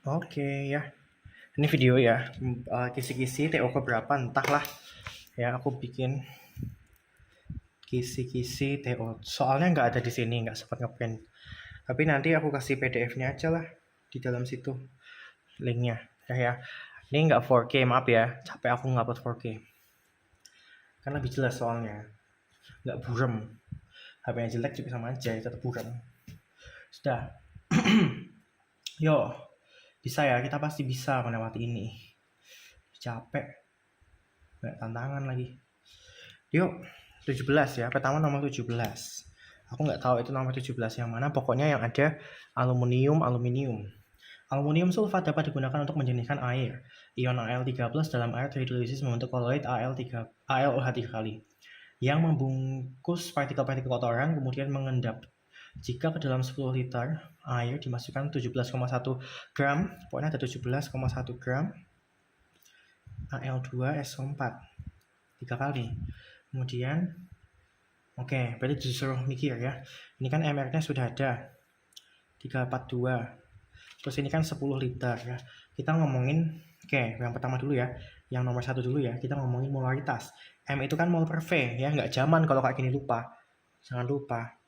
Oke ya, ini video ya, kisi-kisi TO keberapa entahlah ya, aku bikin kisi-kisi TO. Soalnya nggak ada di sini, nggak sempat ngeprint. Tapi nanti aku kasih PDF-nya aja lah di dalam situ, linknya. Ya, ini nggak 4K, maaf ya, capek aku ngupload 4K. Kan lebih jelas soalnya, nggak buram. HP-nya jelek juga sama aja, tetap buram. Sudah, yo, bisa ya, kita pasti bisa melewati ini. Capek, nggak tantangan lagi. Yuk, 17 ya. Pertama nomor 17. Aku nggak tahu itu nomor 17 yang mana. Pokoknya yang ada aluminium. Aluminium sulfat dapat digunakan untuk menjernihkan air. Ion Al13 dalam air terhidrolisis membentuk koloid AlOH 3 kali yang membungkus partikel-partikel kotoran kemudian mengendap. Jika ke dalam 10 liter air dimasukkan 17,1 gram, pokoknya ada 17,1 gram Al2SO4 3 kali. Kemudian oke, berarti disuruh mikir ya. Ini kan MR-nya sudah ada 342. Terus ini kan 10 liter ya. Kita ngomongin, oke, yang pertama dulu ya. Yang nomor 1 dulu ya. Kita ngomongin molaritas. M itu kan mol per V ya. Nggak zaman kalau kayak gini lupa. Jangan lupa.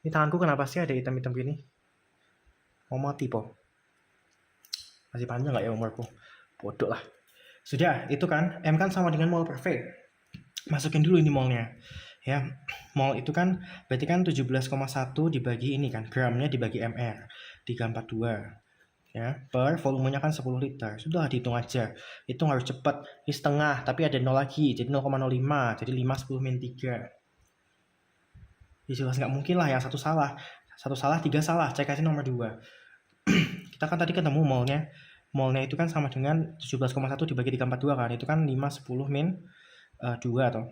Ini tanganku kenapa sih ada hitam-hitam gini? Mau mati po. Masih panjang nggak ya umurku? Bodoh lah. Sudah, itu kan. M kan sama dengan mol per V. Masukin dulu ini molnya. Ya, mol itu kan berarti kan 17,1 dibagi ini kan, gramnya dibagi mr, 342 ya, per volumenya kan 10 liter. Sudah dihitung aja, hitung harus cepat. Ini setengah tapi ada 0 lagi, jadi 0,05, jadi 5 10 min 3. Ya jelas nggak mungkin lah yang satu salah, 3 salah, cek aja nomor 2. Kita kan tadi ketemu molnya itu kan sama dengan 17,1 dibagi 342 kan, itu kan 5 10 min 2 atau.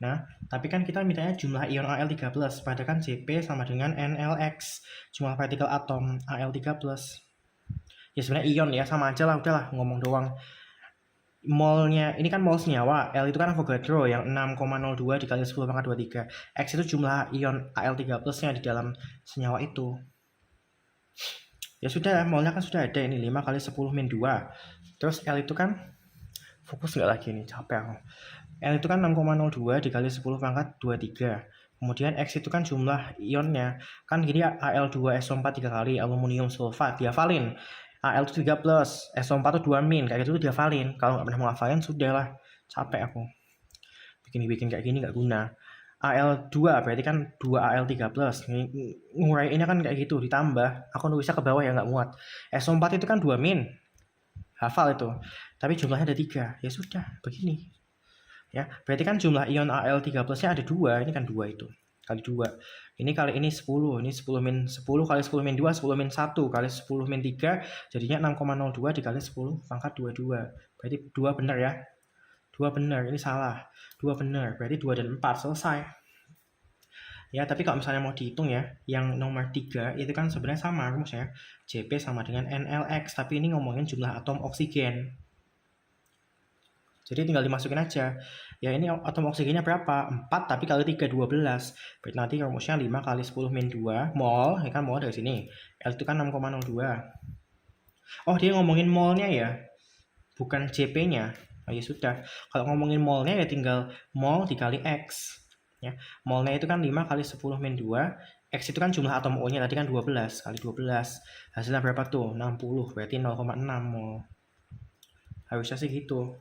Nah, tapi kan kita mintanya jumlah ion Al3+, padahal kan Jp sama dengan NLX, jumlah partikel atom Al3+. Ya sebenarnya ion ya, sama aja lah, udahlah ngomong doang. Molnya, ini kan mol senyawa, L itu kan Avogadro yang 6,02 dikali 10 pangkat 23. X itu jumlah ion Al3+-nya di dalam senyawa itu. Ya sudah, molnya kan sudah ada ini, 5 kali 10 min 2. Terus L itu kan, fokus nggak lagi nih, capek aku. L itu kan 6,02 dikali 10 pangkat 23. Kemudian X itu kan jumlah ionnya. Kan gini Al2SO4 3 kali, aluminium sulfat, diafalin. Al itu 3 plus, SO4 itu 2 min, kayak gitu tuh diafalin. Kalau nggak pernah menghafalin, sudah lah. Capek aku. Bikin kayak gini nggak guna. Al2 berarti kan 2 Al3 plus. Nguraiinnya kan kayak gitu, ditambah. Aku nulisnya ke bawah ya nggak muat. SO4 itu kan 2 min. Hafal itu. Tapi jumlahnya ada 3. Ya sudah, begini. Ya, berarti kan jumlah ion Al3+-nya ada 2, ini kan 2 itu. Kali 2. Ini kali ini 10, ini 10 min 10 kali 10 min 2, 10 min 1 kali 10 min 3, jadinya 6,02 dikali 10 pangkat 22. Berarti 2 benar ya. 2 benar, ini salah. 2 benar, berarti 2 dan 4 selesai. Ya, tapi kalau misalnya mau dihitung ya, yang nomor 3 itu kan sebenarnya sama rumusnya. Jp sama dengan NLX, tapi ini ngomongin jumlah atom oksigen. Jadi tinggal dimasukin aja. Ya ini atom oksigennya berapa? 4 tapi kali 3, 12. Berarti nanti rumusnya 5 kali 10 min 2 mol. Ya kan mol dari sini. L itu kan 6,02. Oh dia ngomongin molnya ya. Bukan Jp-nya. Oh ya sudah. Kalau ngomongin molnya ya tinggal mol dikali X. Ya. Molnya itu kan 5 kali 10 min 2. X itu kan jumlah atom O-nya tadi kan 12 kali 12. Hasilnya berapa tuh? 60. Berarti 0,6 mol. Harusnya sih gitu.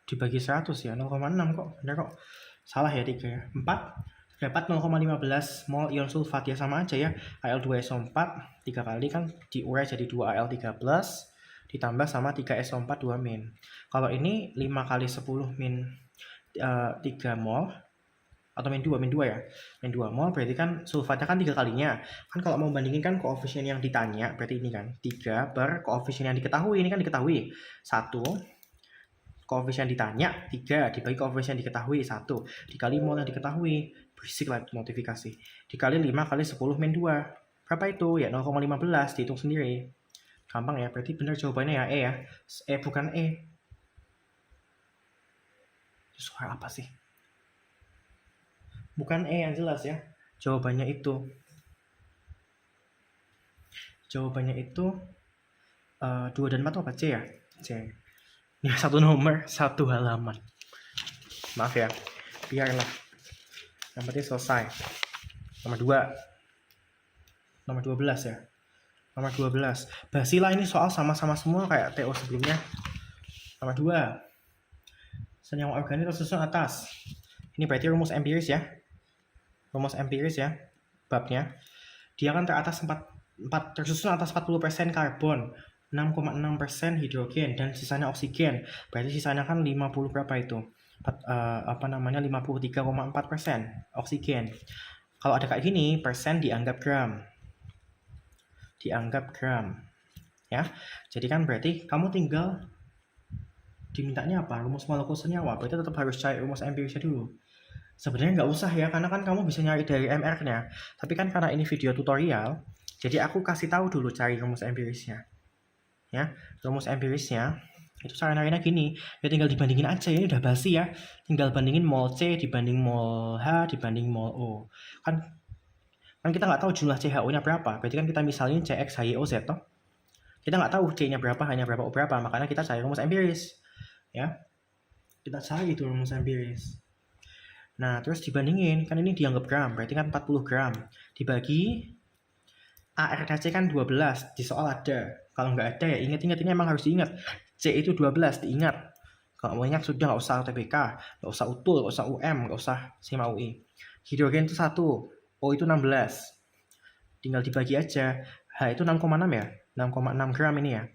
Dibagi 100 ya, 0,6 kok, bener kok. Salah ya 3 ya. 4 dapat 0,15 mol ion sulfat ya, sama aja ya. Al2SO4 3 kali kan diurai jadi 2Al3+ ditambah sama 3SO4 2 min. Kalau ini 5 kali 10 min 3 mol atau min 2 ya. Min 2 mol berarti kan sulfatnya kan 3 kalinya. Kan kalau mau bandingin kan koefisien yang ditanya berarti ini kan 3 per koefisien yang diketahui, ini kan diketahui 1 koefisien ditanya 3 dibagi koefisien diketahui 1 dikali mol yang diketahui, berisik lah notifikasi, dikali 5 kali 10 min 2 berapa itu ya 0,15, dihitung sendiri gampang ya. Berarti benar jawabannya ya E ya. Bukan E. Suara apa sih? Bukan E yang jelas ya jawabannya itu. Jawabannya itu 2 dan 4 apa? C ya? C. Ini satu nomor, satu halaman. Maaf ya, biarlah. Yang penting selesai. Nomor 2. Nomor 12 ya. Nomor 12. Basilah ini soal sama-sama semua kayak TO sebelumnya. Nomor 2. Senyawa organik tersusun atas. Ini berarti rumus empiris ya. Rumus empiris ya. Babnya. Dia kan tersusun atas 40% karbon, 6,6% hidrogen, dan sisanya oksigen. Berarti sisanya kan 50 berapa itu? 53,4% oksigen. Kalau ada kayak gini, persen dianggap gram. Ya. Jadi kan berarti kamu tinggal dimintanya apa? Rumus molekul senyawa. Berarti tetap harus cari rumus empirisnya dulu. Sebenarnya nggak usah ya, karena kan kamu bisa nyari dari MR-nya. Tapi kan karena ini video tutorial, jadi aku kasih tahu dulu cari rumus empirisnya. Ya, rumus empirisnya itu cara nyarinya gini. Ya tinggal dibandingin aja, ini udah basi ya. Tinggal bandingin mol C dibanding mol H dibanding mol O. Kan kita nggak tahu jumlah CHO-nya berapa. Berarti kan kita misalin CXHYOZ toh. Kita nggak tahu C-nya berapa, hanya berapa O berapa. Makanya kita cari rumus empiris. Ya. Kita cari itu rumus empiris. Nah, terus dibandingin, kan ini dianggap gram, berarti kan 40 gram. Dibagi, AR dan C kan 12, di soal ada. Kalau nggak ada ya ingat-ingat, ini emang harus diingat. C itu 12, diingat. Kalau mau ingat sudah, nggak usah UTBK, nggak usah UTUL, nggak usah UM, nggak usah SIMA UI. Hidrogen itu 1, O itu 16. Tinggal dibagi aja, H itu 6,6 ya, 6,6 gram ini ya.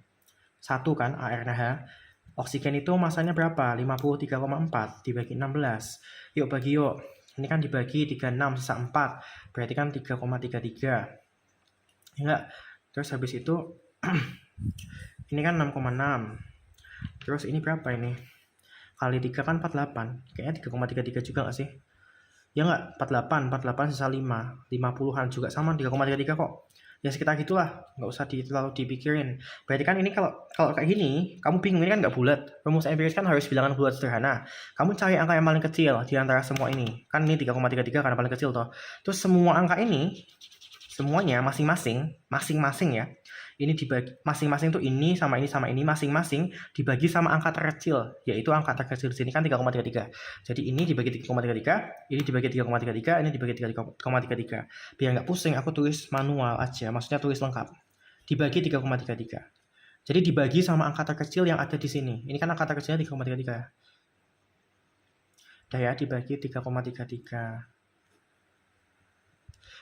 1 kan, AR dan H. Oksigen itu masanya berapa? 53,4 dibagi 16. Yuk bagi yuk. Ini kan dibagi 36 sisa 4. Berarti kan 3,33. Enggak. Terus habis itu ini kan 6,6. Terus ini berapa ini? Kali 3 kan 48. Kayaknya 3,33 juga nggak sih? Ya nggak, 48 sisa 5. 50-an juga sama 3,33 kok. Ya sekitar gitulah, nggak usah terlalu dipikirin. Berarti kan ini kalau kayak gini, kamu bingung, ini kan nggak bulat. Rumus empiris kan harus bilangan bulat sederhana. Kamu cari angka yang paling kecil di antara semua ini. Kan ini 3,33 karena paling kecil toh. Terus semua angka ini, semuanya masing-masing ya. Ini dibagi, masing-masing tuh ini sama ini masing-masing dibagi sama angka terkecil, yaitu angka terkecil di sini kan 3,33. Jadi ini dibagi 3,33, ini dibagi 3,33, ini dibagi 3,33. Biar nggak pusing, aku tulis manual aja, maksudnya tulis lengkap. Dibagi 3,33. Jadi dibagi sama angka terkecil yang ada di sini. Ini kan angka terkecilnya 3,33. Dah ya, dibagi 3,33.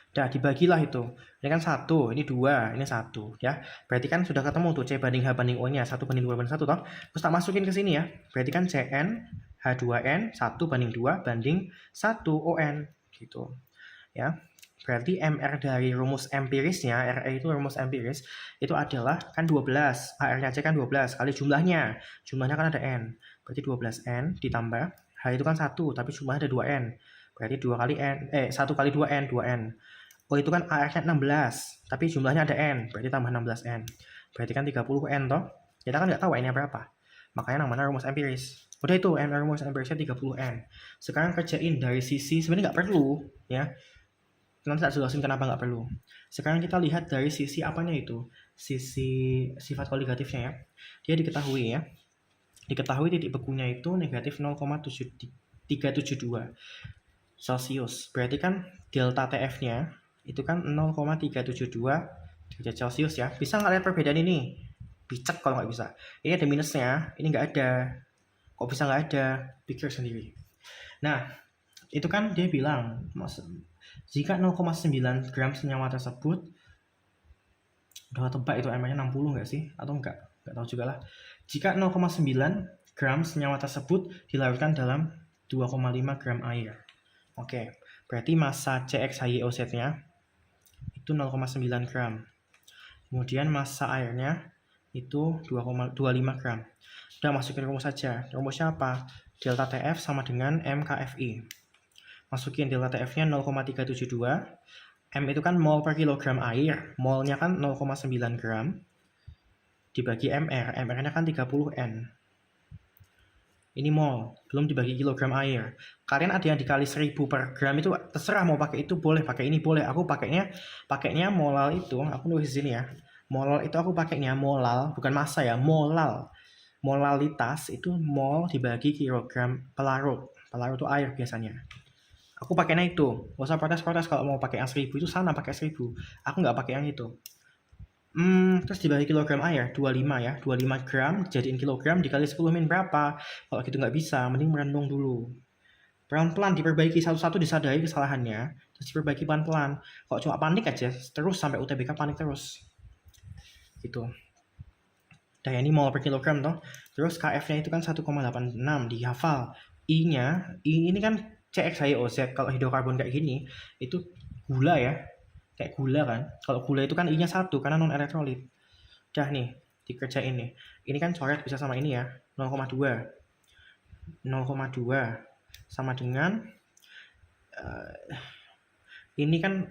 Dah dibagilah itu. Ini kan 1, ini 2, ini 1 ya. Berarti kan sudah ketemu tuh C banding H banding O-nya, 1 banding 2 banding 1 toh. Terus tak masukin ke sini ya. Berarti kan Cn H2n 1 banding 2 banding 1 ON gitu. Ya. Berarti MR dari rumus empirisnya, RE itu rumus empiris, itu adalah kan 12. AR-nya C kan 12 kali jumlahnya. Jumlahnya kan ada N. Berarti 12N ditambah H itu kan 1, tapi jumlahnya ada 2N. Berarti 2 kali N, 1 kali 2N, 2N. O itu kan AR-nya 16, tapi jumlahnya ada N, berarti tambah 16N. Berarti kan 30N toh. Kita kan nggak tahu N-nya berapa. Makanya namanya rumus empiris. Udah itu, rumus empirisnya 30N. Sekarang kerjain dari sisi, sebenarnya nggak perlu, ya. Nanti tak jelasin kenapa nggak perlu. Sekarang kita lihat dari sisi apanya itu. Sisi sifat koligatifnya ya. Dia diketahui ya. Diketahui titik bekunya itu negatif 0,372 Celsius. Berarti kan delta TF-nya itu kan 0,372 derajat Celcius ya. Bisa nggak lihat perbedaan ini? Picek kalau nggak bisa. Ini ada minusnya, ini nggak ada. Kok bisa nggak ada? Pikir sendiri. Nah, itu kan dia bilang, jika 0,9 gram senyawa tersebut, udah tebak itu MR-nya 60 nggak sih? Atau nggak tahu juga lah. Jika 0,9 gram senyawa tersebut dilarutkan dalam 2,5 gram air. Oke, berarti massa CXHYOZ-nya itu 0,9 gram. Kemudian massa airnya itu 2,25 gram. Udah masukin rumus saja. Rumusnya apa? Delta TF sama dengan MKFI. Masukin delta TF-nya 0,372. M itu kan mol per kilogram air. Molnya kan 0,9 gram. Dibagi MR. MR-nya kan 30N. Ini mol, belum dibagi kilogram air. Kalian ada yang dikali 1000 per gram itu terserah mau pakai itu boleh, pakai ini boleh. Aku pakainya molal itu, aku nulis di sini ya. Molal itu aku pakainya molal, bukan massa ya, molal. Molalitas itu mol dibagi kilogram pelarut. Pelarut itu air biasanya. Aku pakainya itu. Gak usah protes-protes kalau mau pakai yang 1000 itu sana pakai 1000. Aku nggak pakai yang itu. Terus dibagi kilogram air 25 ya. 25 gram jadiin kilogram dikali 10 min berapa? Kalau gitu nggak bisa, mending merenung dulu. Pelan-pelan diperbaiki satu-satu, disadari kesalahannya, terus diperbaiki pelan-pelan. Kalau cuma panik aja terus sampai UTBK panik terus. Gitu. Nah, ini mol per kilogram toh. Terus KF-nya itu kan 1,86 dihafal. I ini kan CXHIOZ. Kalau hidrokarbon kayak gini itu gula ya. Kayak gula kan. Kalau gula itu kan I-nya 1 karena non elektrolit. Dah nih, dikerjain nih. Ini kan coret bisa sama ini ya. 0,2. 0,2 sama dengan ini kan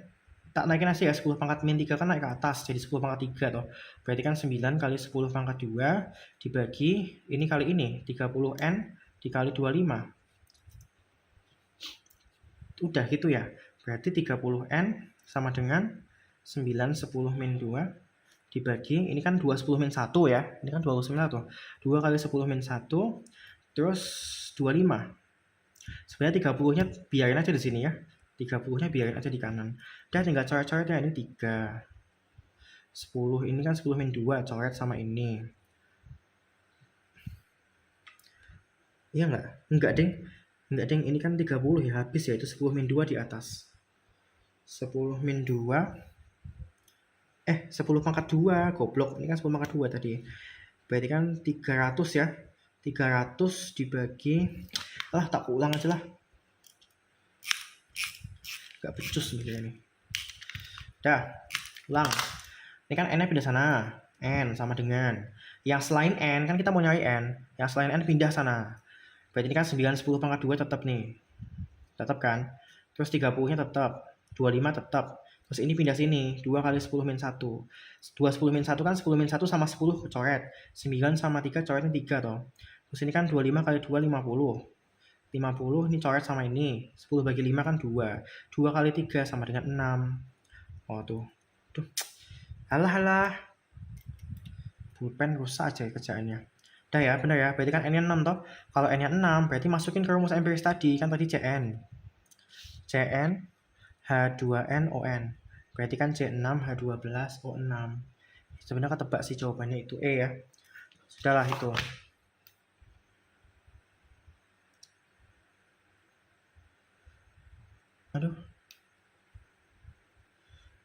tak naikin aja ya, 10 pangkat min 3 kan naik ke atas jadi 10 pangkat 3 toh. Berarti kan 9 kali 10 pangkat 2 dibagi ini kali ini 30N dikali 25. Udah gitu ya. Berarti 30N sama dengan 9 10 min 2 dibagi ini kan 2 10 min 1 ya. Ini kan 29 tuh. 2 kali 10 min 1 terus 25. Sebenarnya 30-nya biarin aja di sini ya. 30-nya biarin aja di kanan. Dan tinggal coret-coretnya ini 3. 10 ini kan 10 min 2 coret sama ini. Iya enggak? Enggak, Ding. Enggak, Ding. Ini kan 30 ya, habis ya itu 10 min 2 di atas. 10 min 2 10 pangkat 2, goblok. Ini kan 10 pangkat 2 tadi. Berarti kan 300 ya. 300 dibagi tak ulang aja lah. Gak becus mikirnya nih. Dah, ulang. Ini kan N-nya pindah sana. N sama dengan yang selain N, kan kita mau nyari N. Yang selain N pindah sana. Berarti ini kan 9 10 pangkat 2 tetap nih. Tetap kan? Terus 30-nya tetap. 25 tetap. Terus ini pindah sini. 2 kali 10 min 1. 2 10 min 1 kan 10 min 1 sama 10 coret. 9 sama 3 coretnya 3 toh. Terus ini kan 25 kali 2 50. 50 ini coret sama ini. 10 bagi 5 kan 2. 2 kali 3 sama dengan 6. Oh tuh. Halah. Pulpen rusak aja kerjaannya. Udah ya, benar ya. Berarti kan N-nya 6 toh. Kalau N-nya 6 berarti masukin ke rumus empiris tadi. Kan tadi CN. CN H2NON. Berarti kan C6H12O6. Sebenarnya ketebak sih jawabannya itu E ya. Sudahlah itu. Aduh.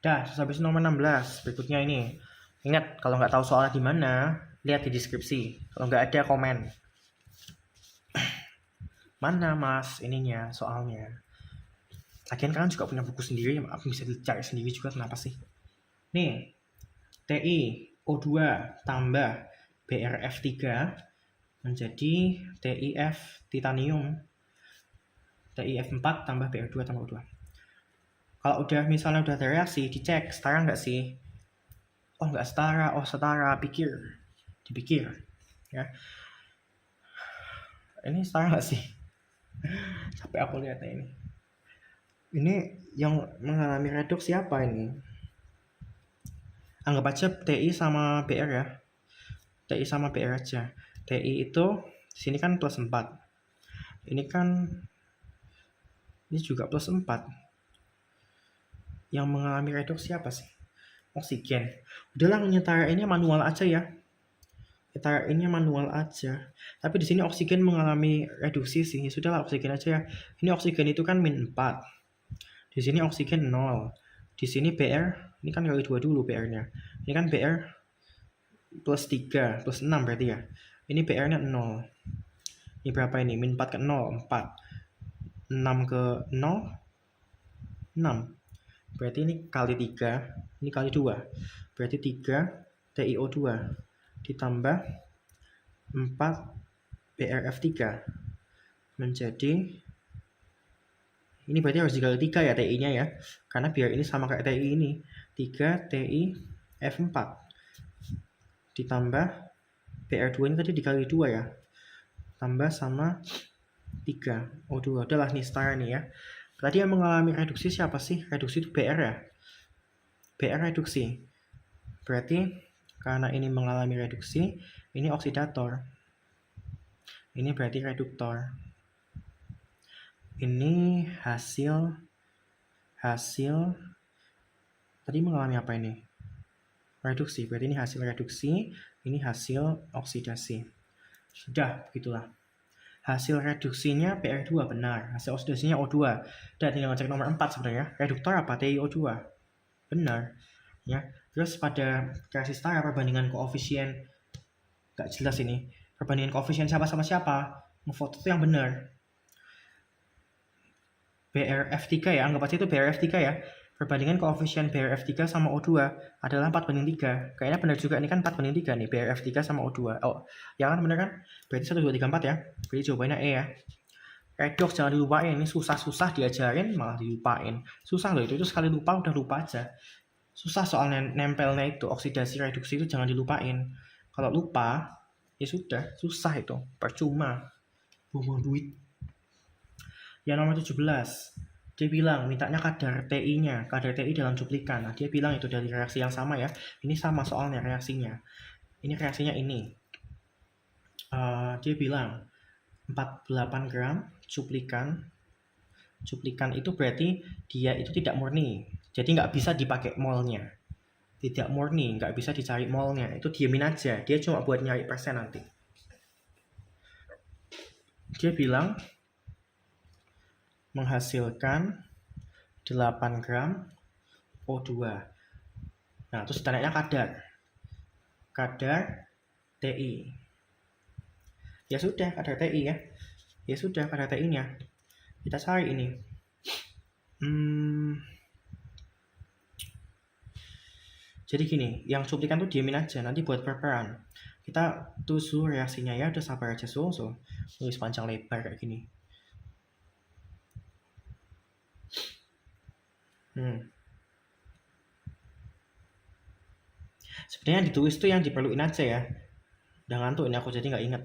Dah, habis nomor 16. Berikutnya ini. Ingat, kalau nggak tahu soalnya di mana, lihat di deskripsi. Kalau nggak ada, komen. Mana mas ininya, soalnya. Lagian kalian juga punya buku sendiri, aku bisa dicari sendiri juga, kenapa sih? Nih, TI O2 tambah BRF3 menjadi TIF titanium. TIF4 tambah BR2 tambah O2. Kalau udah misalnya udah tereaksi, dicek setara nggak sih? Oh nggak setara, setara, dipikir ya. Ini setara nggak sih? Sampai aku lihatnya ini. Ini yang mengalami reduksi apa ini? Anggap aja TI sama BR ya. TI sama BR aja. TI itu sini kan plus 4. Ini kan ini juga plus 4. Yang mengalami reduksi apa sih? Oksigen. Udahlah nyetarainnya manual aja ya. Nyetarainnya manual aja. Tapi di sini oksigen mengalami reduksi sih. Sudahlah oksigen aja ya. Ini oksigen itu kan min 4. Di sini oksigen 0. Di sini BR, ini kan kali 2 dulu BR-nya. Ini kan BR plus 3, plus 6 berarti ya. Ini BR-nya 0. Ini berapa ini? Min 4 ke 0, 4. 6 ke 0, 6. Berarti ini kali 3, ini kali 2. Berarti 3 TiO2 ditambah 4 BRF3 menjadi, ini berarti harus dikali 3 ya TI-nya ya. Karena biar ini sama kayak TI ini. 3 TiF4 ditambah BR2 ini tadi dikali 2 ya. Tambah sama 3 O2. Udahlah nih setara nih ya. Tadi yang mengalami reduksi siapa sih? Reduksi itu BR ya. BR reduksi. Berarti karena ini mengalami reduksi, ini oksidator. Ini berarti reduktor. Ini hasil tadi mengalami apa ini? Reduksi. Berarti ini hasil reduksi, ini hasil oksidasi. Sudah, begitulah. Hasil reduksinya PR2 benar, hasil oksidasinya O2. Dan tinggal cek nomor 4 sebenarnya. Reduktor apa? TiO2. Benar. Ya. Terus pada reaksi setara perbandingan koefisien gak jelas ini. Perbandingan koefisien siapa sama siapa? Ngefoto itu yang benar. BRF3 ya, anggap aja itu BRF3 ya. Perbandingan koefisien BRF3 sama O2 adalah 4:3. Kayaknya benar juga, ini kan 4:3 nih, BRF3 sama O2. Oh, ya kan benar kan? Berarti 1, 2, 3, 4 ya. Berarti jawabannya E ya. Redox jangan dilupain, ini susah-susah diajarin malah dilupain. Susah loh itu sekali lupa udah lupa aja. Susah soalnya nempelnya itu, oksidasi reduksi itu jangan dilupain. Kalau lupa, ya sudah, susah itu, percuma. Buang duit. Yang nomor 17, dia bilang mintanya kadar TI-nya, kadar TI dalam cuplikan. Nah, dia bilang itu dari reaksi yang sama ya. Ini sama soalnya reaksinya. Ini reaksinya ini. Dia bilang 48 gram cuplikan. Cuplikan itu berarti dia itu tidak murni. Jadi nggak bisa dipakai molnya. Tidak murni, nggak bisa dicari molnya. Itu diamin aja. Dia cuma buat nyari persen nanti. Dia bilang menghasilkan 8 gram O2. Nah, terus ditanyanya kadar TI. Ya sudah, kadar TI ya. Ya sudah, kadar TI-nya. Kita cari ini. Jadi gini, yang cuplikan tuh diamin aja, nanti buat perperan. Kita tusu reaksinya ya, udah sabar aja so. Tulis panjang lebar kayak gini. Sebenarnya ditulis tuh yang diperluin aja ya. Udah ngantuk ini aku jadi nggak inget.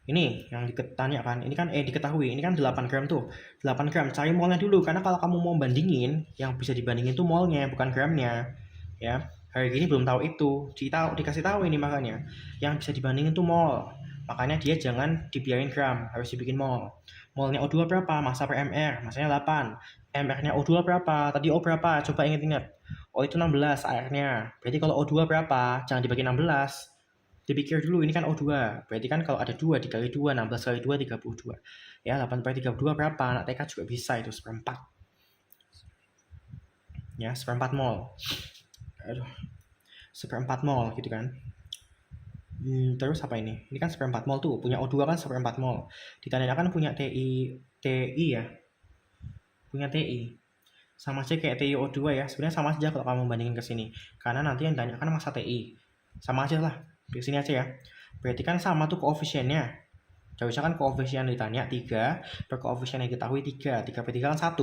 Ini yang ditanya kan, ini kan diketahui, ini kan 8 gram tuh. 8 gram, cari molnya dulu, karena kalau kamu mau bandingin, yang bisa dibandingin tuh molnya, bukan gramnya. Ya, hari ini belum tahu itu, dikasih tahu ini makanya. Yang bisa dibandingin tuh mol. Makanya dia jangan dibiarin gram, harus dibikin mol. Molnya O2 berapa? Massa per mR, massanya 8. MR-nya O2 berapa? Tadi O berapa? Coba inget-inget. O itu 16 airnya. Berarti kalau O2 berapa? Jangan dibagi 16. Dipikir dulu, ini kan O2. Berarti kan kalau ada 2 dikali 2, 16 kali 2, 32. Ya, 8 per 32 berapa? Anak TK juga bisa itu, seperempat. Ya, seperempat mol. Aduh, seperempat mol gitu kan. Terus apa ini? Ini kan seperempat mol tuh, punya O2 kan seperempat mol. Ditanyakan punya TI ya. Punya TI. Sama aja kayak TiO2 ya. Sebenarnya sama aja kalau kamu bandingin ke sini. Karena nanti yang ditanyakan massa TI. Sama aja lah. Di sini aja ya. Berarti kan sama tuh koefisiennya. Harusnya kan koefisien ditanya 3, per koefisien yang diketahui 3. 3 per 3 kan 1.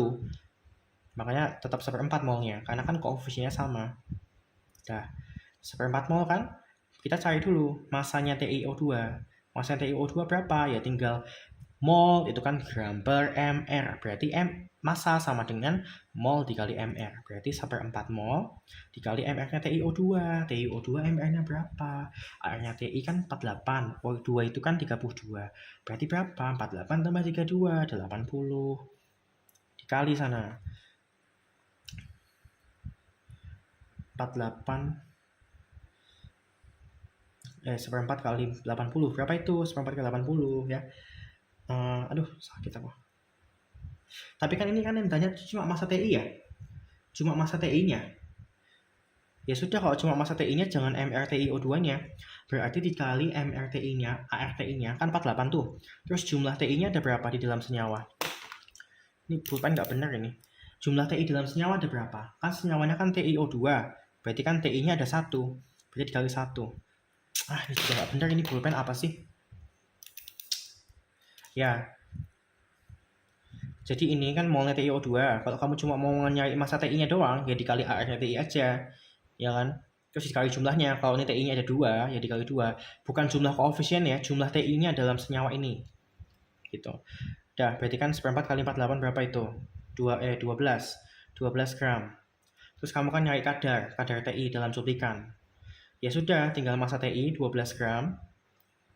Makanya tetap seperempat molnya. Karena kan koefisiennya sama. Nah, seperempat mol kan? Kita cari dulu masanya TiO2. Masanya TiO2 berapa? Ya tinggal mol itu kan gram per mR. Berarti massa sama dengan mol dikali mR. Berarti 1/4 mol dikali mR-nya TiO2. TiO2 mR-nya berapa? Airnya TI kan 48. O2 itu kan 32. Berarti berapa? 48 tambah 32, 80. Dikali sana. 48 1/4 kali 80. Berapa itu? 1/4 kali 80 ya. Aduh, sakit apa. Tapi kan ini kan yang ditanya cuma massa TI ya. Cuma massa TI-nya. Ya sudah, kalau cuma massa TI-nya jangan MRTiO2-nya. Berarti dikali MRTI-nya, ARTI-nya kan 48 tuh. Terus jumlah TI-nya ada berapa di dalam senyawa? Ini pulpen nggak benar ini. Jumlah TI dalam senyawa ada berapa? Kan senyawanya kan TiO2. Berarti kan TI-nya ada 1. Berarti dikali 1. Ini juga nggak benar, ini pulpen apa sih? Ya. Jadi ini kan molnya TiO2. Kalau kamu cuma mau nyari massa TI-nya doang, ya dikali AR-nya TI aja. Ya kan? Terus dikali jumlahnya. Kalau ini TI-nya ada 2, ya dikali 2. Bukan jumlah koefisien ya, jumlah TI-nya dalam senyawa ini. Gitu. Dah, berarti kan 1/4 kali 48 berapa itu? 12 gram. Terus kamu kan nyari kadar TI dalam cuplikan. Ya sudah, tinggal massa TI 12 gram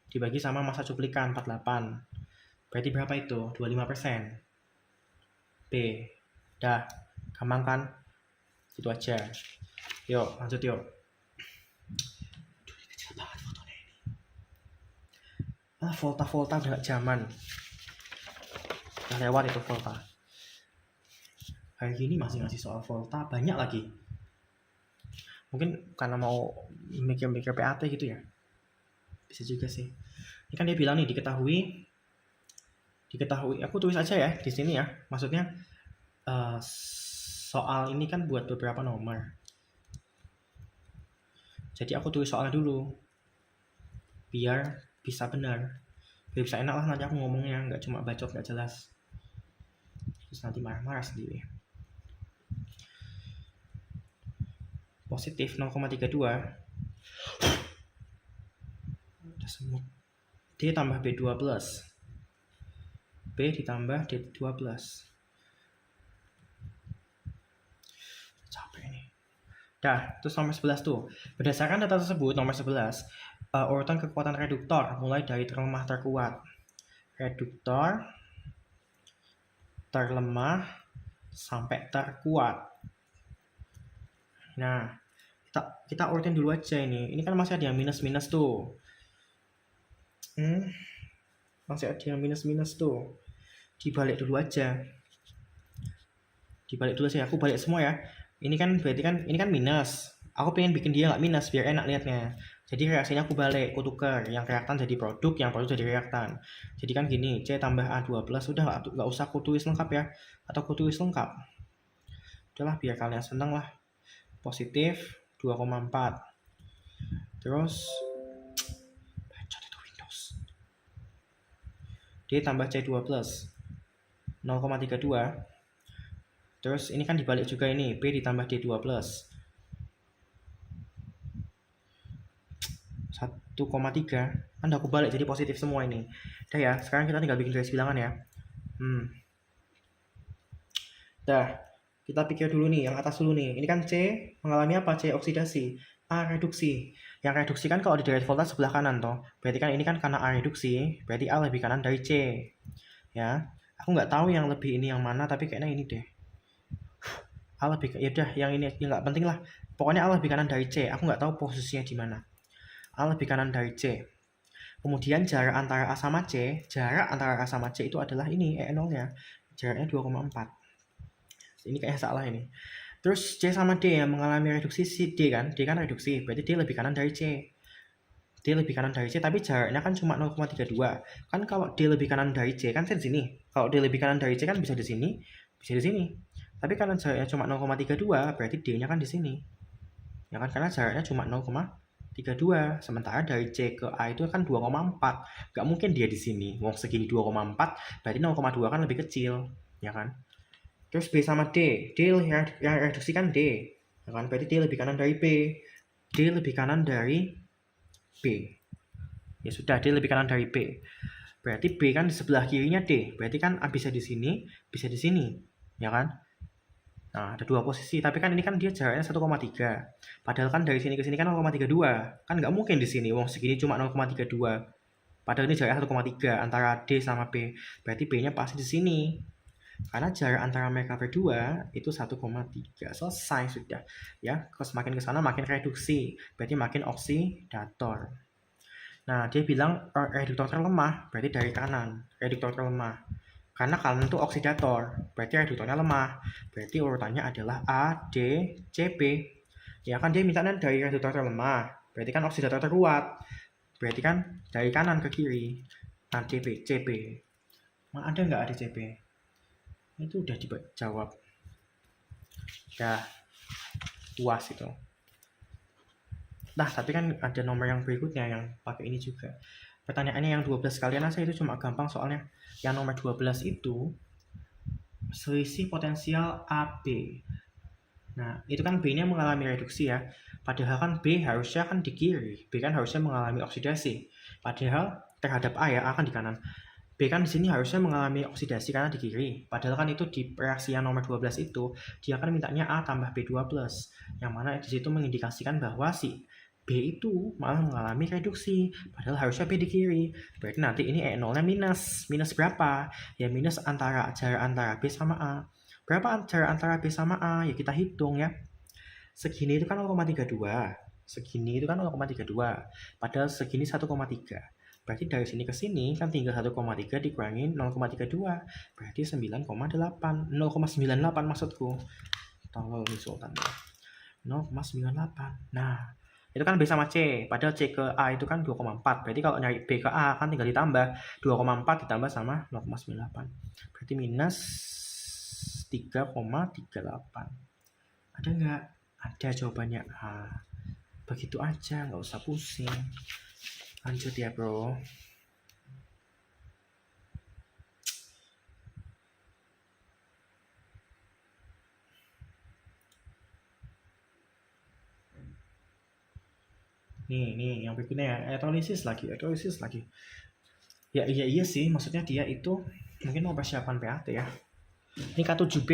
dibagi sama massa cuplikan 48. Berarti berapa itu? 25%. B. Dah, gampang kan? Itu aja. Yuk, lanjut yuk. Kecil banget fotonya ini. Volta udah gak zaman. Udah lewat itu volta. Hari ini masih ngasih soal volta, banyak lagi. Mungkin karena mau mikir-mikir PAT gitu ya. Bisa juga sih. Ini kan dia bilang nih, diketahui, aku tulis aja ya di sini ya. Maksudnya soal ini kan buat beberapa nomor. Jadi aku tulis soalnya dulu. Biar bisa benar. Biar bisa enak lah nanti aku ngomongnya, nggak cuma bacot nggak jelas. Terus nanti marah-marah sendiri. Positif 0,32. Udah semut. D tambah B12. B ditambah D12. Capek nih. Dah, terus nomor 11 tuh. Berdasarkan data tersebut, nomor 11, urutan kekuatan reduktor mulai dari terlemah terkuat. Reduktor, terlemah, sampai terkuat. Nah, kita urutin dulu aja ini. Ini kan masih ada yang minus-minus tuh. Masih ada yang minus-minus tuh. Dibalik dulu aja. Dibalik dulu sih, aku balik semua ya. Ini kan berarti kan ini kan minus. Aku pengen bikin dia nggak minus biar enak liatnya. Jadi reaksinya aku balik, aku tuker. Yang reaktan jadi produk, yang produk jadi reaktan. Jadi kan gini, C tambah A12 udah nggak usah aku tulis lengkap ya. Atau aku tulis lengkap. Udahlah biar kalian seneng lah. Positif 2,4. Terus bacot itu Windows. D tambah C2 plus 0,32. Terus ini kan dibalik juga ini, B ditambah D2 plus 1,3. Kan udah aku balik jadi positif semua ini. Udah ya, sekarang kita tinggal bikin garis bilangan ya. Dah, kita pikir dulu nih, yang atas dulu nih. Ini kan C mengalami apa? C oksidasi. A reduksi. Yang reduksi kan kalau di direct voltage sebelah kanan toh. Berarti kan ini kan karena A reduksi, berarti A lebih kanan dari C. Ya, aku nggak tahu yang lebih ini yang mana, tapi kayaknya ini deh. A lebih, ya udah yang ini ya nggak penting lah. Pokoknya A lebih kanan dari C. Aku nggak tahu posisinya di mana. A lebih kanan dari C. Kemudian jarak antara A sama C, itu adalah ini E0-nya. Jaraknya 2,4. Ini kayaknya salah ini. Terus C sama D yang mengalami reduksi si D kan reduksi, berarti D lebih kanan dari C. D lebih kanan dari C, tapi jaraknya kan cuma 0,32. Kan kalau D lebih kanan dari C kan di sini. Kalau D lebih kanan dari C kan bisa di sini, bisa di sini. Tapi karena jaraknya cuma 0,32, berarti D-nya kan di sini. Ya kan, karena jaraknya cuma 0,32. Sementara dari C ke A itu kan 2,4. Gak mungkin dia di sini. Wong segini 2,4, berarti 0,2 kan lebih kecil, ya kan? Terus B sama D yang reduksi kan D, ya kan? Berarti D lebih kanan dari B. D lebih kanan dari B. Ya sudah, D lebih kanan dari B. Berarti B kan di sebelah kirinya D. Berarti kan A bisa di sini, bisa di sini, ya kan? Nah, ada dua posisi, tapi kan ini kan dia jaraknya 1,3. Padahal kan dari sini ke sini kan 0,32. Kan nggak mungkin di sini, wong segini cuma 0,32. Padahal ini jaraknya 1,3 antara D sama B. Berarti B-nya pasti di sini. Karena jarak antara mereka berdua itu 1,3. Selesai sudah. Ya, semakin ke sana makin reduksi. Berarti makin oksidator. Nah, dia bilang reduktor terlemah, berarti dari kanan. Reduktor terlemah. Karena kanan itu oksidator, berarti reduktornya lemah. Berarti urutannya adalah A, D, C, B. Ya kan dia mintanya dari reduktor terlemah. Berarti kan oksidator terkuat. Berarti kan dari kanan ke kiri. Nah, CB. Ada nggak ada CB? Itu udah dijawab. Udah puas itu. Nah, tapi kan ada nomor yang berikutnya yang pakai ini juga. Pertanyaannya yang 12 kalian aja itu cuma gampang soalnya. Yang nomor 12 itu selisih potensial AB. Nah, itu kan B-nya mengalami reduksi ya. Padahal kan B harusnya kan di kiri. B kan harusnya mengalami oksidasi. Padahal terhadap A ya, A kan di kanan. B kan di sini harusnya mengalami oksidasi karena di kiri. Padahal kan itu di reaksi yang nomor 12 itu, dia akan mintanya A tambah B2+. Yang mana di situ mengindikasikan bahwa si B itu malah mengalami reduksi, padahal harusnya B di kiri. Berarti nanti ini E0-nya minus. Minus berapa? Ya minus jarak antara B sama A. Berapa jarak antara B sama A? Ya kita hitung ya. Segini itu kan 0,32. Segini itu kan 0,32. Padahal segini 1,3. Berarti dari sini ke sini kan tinggal 1,3 dikurangin 0,32. Berarti 9,8. 0,98 maksudku. Tolong nih Sultan. 0,98. Nah, itu kan B sama C. Padahal C ke A itu kan 2,4. Berarti kalau nyari B ke A kan tinggal ditambah 2,4 ditambah sama 0,98. Berarti minus 3,38. Ada nggak? Ada jawabannya A. Begitu aja, nggak usah pusing. Lanjut ya bro. Nih yang berikutnya ya, elektrolisis lagi. Ya iya sih, maksudnya dia itu mungkin mau persiapan PAT ya. Ini K7B.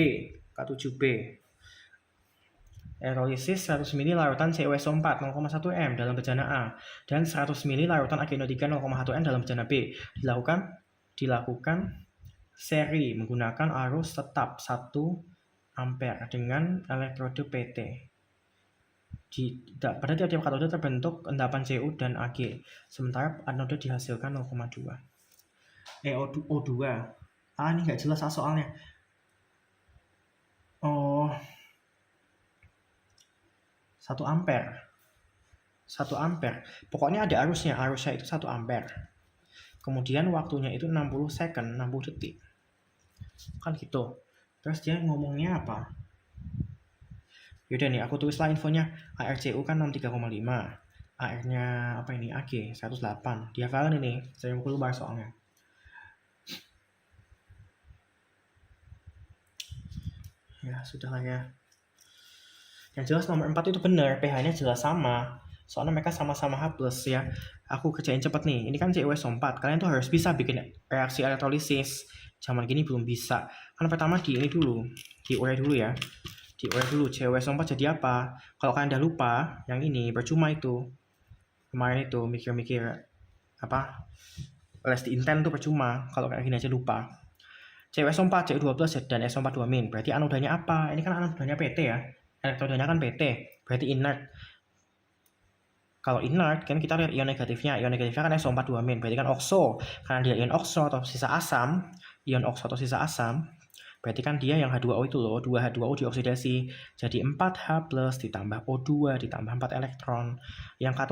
Elektrolisis 100 ml larutan CuSO4 0,1 m dalam bejana A dan 100 ml larutan AgNO3 0,1 m dalam bejana B. Dilakukan seri menggunakan arus tetap 1 ampere dengan elektrode PT. Pada tiap-tiap katode terbentuk endapan Cu dan Ag, sementara anode dihasilkan 0,2. O2. Ini nggak jelas soalnya. Oh, 1 ampere. Pokoknya ada arusnya itu 1 ampere. Kemudian waktunya itu 60 second, 60 detik. Kan gitu. Terus dia ngomongnya apa? Yaudah nih, aku tulislah infonya. ARCU kan 63,5. AR-nya apa ini? Ag 108. Dihafalin ini, saya mau keluar soalnya. Ya, sudahlah ya. Yang jelas nomor 4 itu benar, pH-nya jelas sama. Soalnya mereka sama-sama H+ ya. Aku kerjain cepet nih. Ini kan CuSO4. Kalian tuh harus bisa bikin reaksi elektrolisis. Zaman gini belum bisa. Kan pertama diure dulu ya. Diure dulu CuSO4 jadi apa? Kalau kalian udah lupa, yang ini percuma itu. Kemarin itu mikir-mikir apa? Les di intent tuh percuma kalau kayak gini aja lupa. CuSO4, Cu12 dan SO4 2-. Berarti anodanya apa? Ini kan anodanya PT ya. Elektrodanya kan PT, berarti inert. Kalau inert kan kita lihat ion negatifnya kan SO4 2-. Berarti kan okso. Karena dia ion okso atau sisa asam, berarti kan dia yang H2O itu loh, 2H2O dioksidasi jadi 4H+ ditambah O2 ditambah 4 elektron. Yang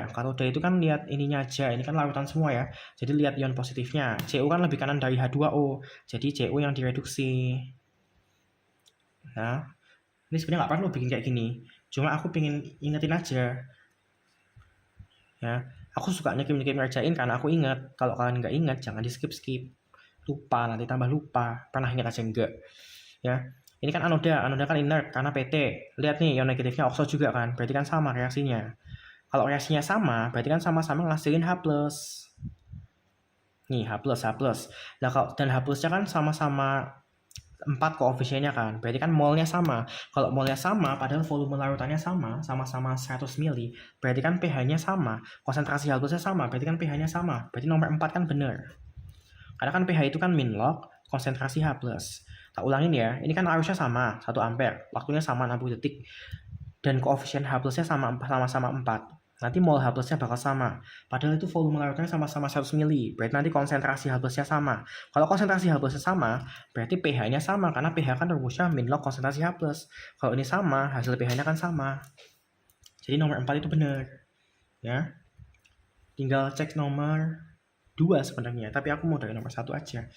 katoda itu kan lihat ininya aja, ini kan larutan semua ya. Jadi lihat ion positifnya. Cu kan lebih kanan dari H2O, jadi Cu yang direduksi. Nah, ini sebenarnya nggak perlu bikin kayak gini. Cuma aku pengen ingetin aja. Ya, aku suka nyekim-nyekim ngerjain karena aku inget. Kalau kalian nggak inget, jangan di skip. Lupa, nanti tambah lupa. Pernah ingat aja enggak? Ya, ini kan anoda kan inert karena PT. Lihat nih, ion negatifnya okso juga kan. Berarti kan sama reaksinya. Kalau reaksinya sama, berarti kan sama-sama ngasilin H+. Nih, H+. Nah, dan H+-nya kan sama-sama 4 koefisiennya kan. Berarti kan molnya sama. Kalau molnya sama, padahal volume larutannya sama-sama 100 mili. Berarti kan pH-nya sama. Konsentrasi H+-nya sama, berarti kan pH-nya sama. Berarti nomor 4 kan benar. Karena kan pH itu kan min log konsentrasi H+. Tak ulangin ya, ini kan arusnya sama, 1 ampere. Waktunya sama 60 detik. Dan koefisien H+-nya sama-sama 4. Nanti mol H+-nya bakal sama. Padahal itu volume larutannya sama-sama 100 mili. Berarti nanti konsentrasi H+-nya sama. Kalau konsentrasi H+-nya sama, berarti pH-nya sama. Karena pH kan rumusnya min log konsentrasi H+. Kalau ini sama, hasil pH-nya kan sama. Jadi nomor 4 itu benar. Ya. Tinggal cek nomor 2 sebenarnya. Tapi aku mau dari nomor 1 aja.